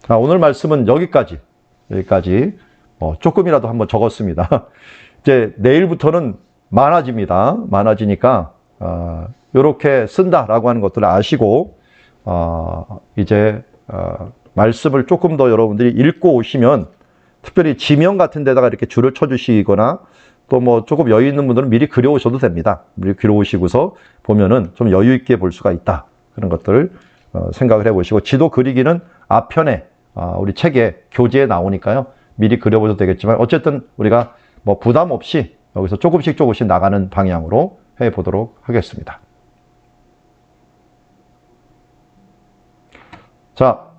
자, 오늘 말씀은 여기까지 조금이라도 한번 적었습니다. 이제 내일부터는 많아집니다. 많아지니까 이렇게 쓴다라고 하는 것들을 아시고 이제 말씀을 조금 더 여러분들이 읽고 오시면, 특별히 지명 같은 데다가 이렇게 줄을 쳐주시거나 또 뭐 조금 여유 있는 분들은 미리 그려오셔도 됩니다. 미리 그려오시고서 보면은 좀 여유 있게 볼 수가 있다. 그런 것들을 생각을 해보시고, 지도 그리기는 앞편에 우리 책에 교재에 나오니까요. 미리 그려보셔도 되겠지만 어쨌든 우리가 뭐 부담 없이 여기서 조금씩 나가는 방향으로 해보도록 하겠습니다. 자,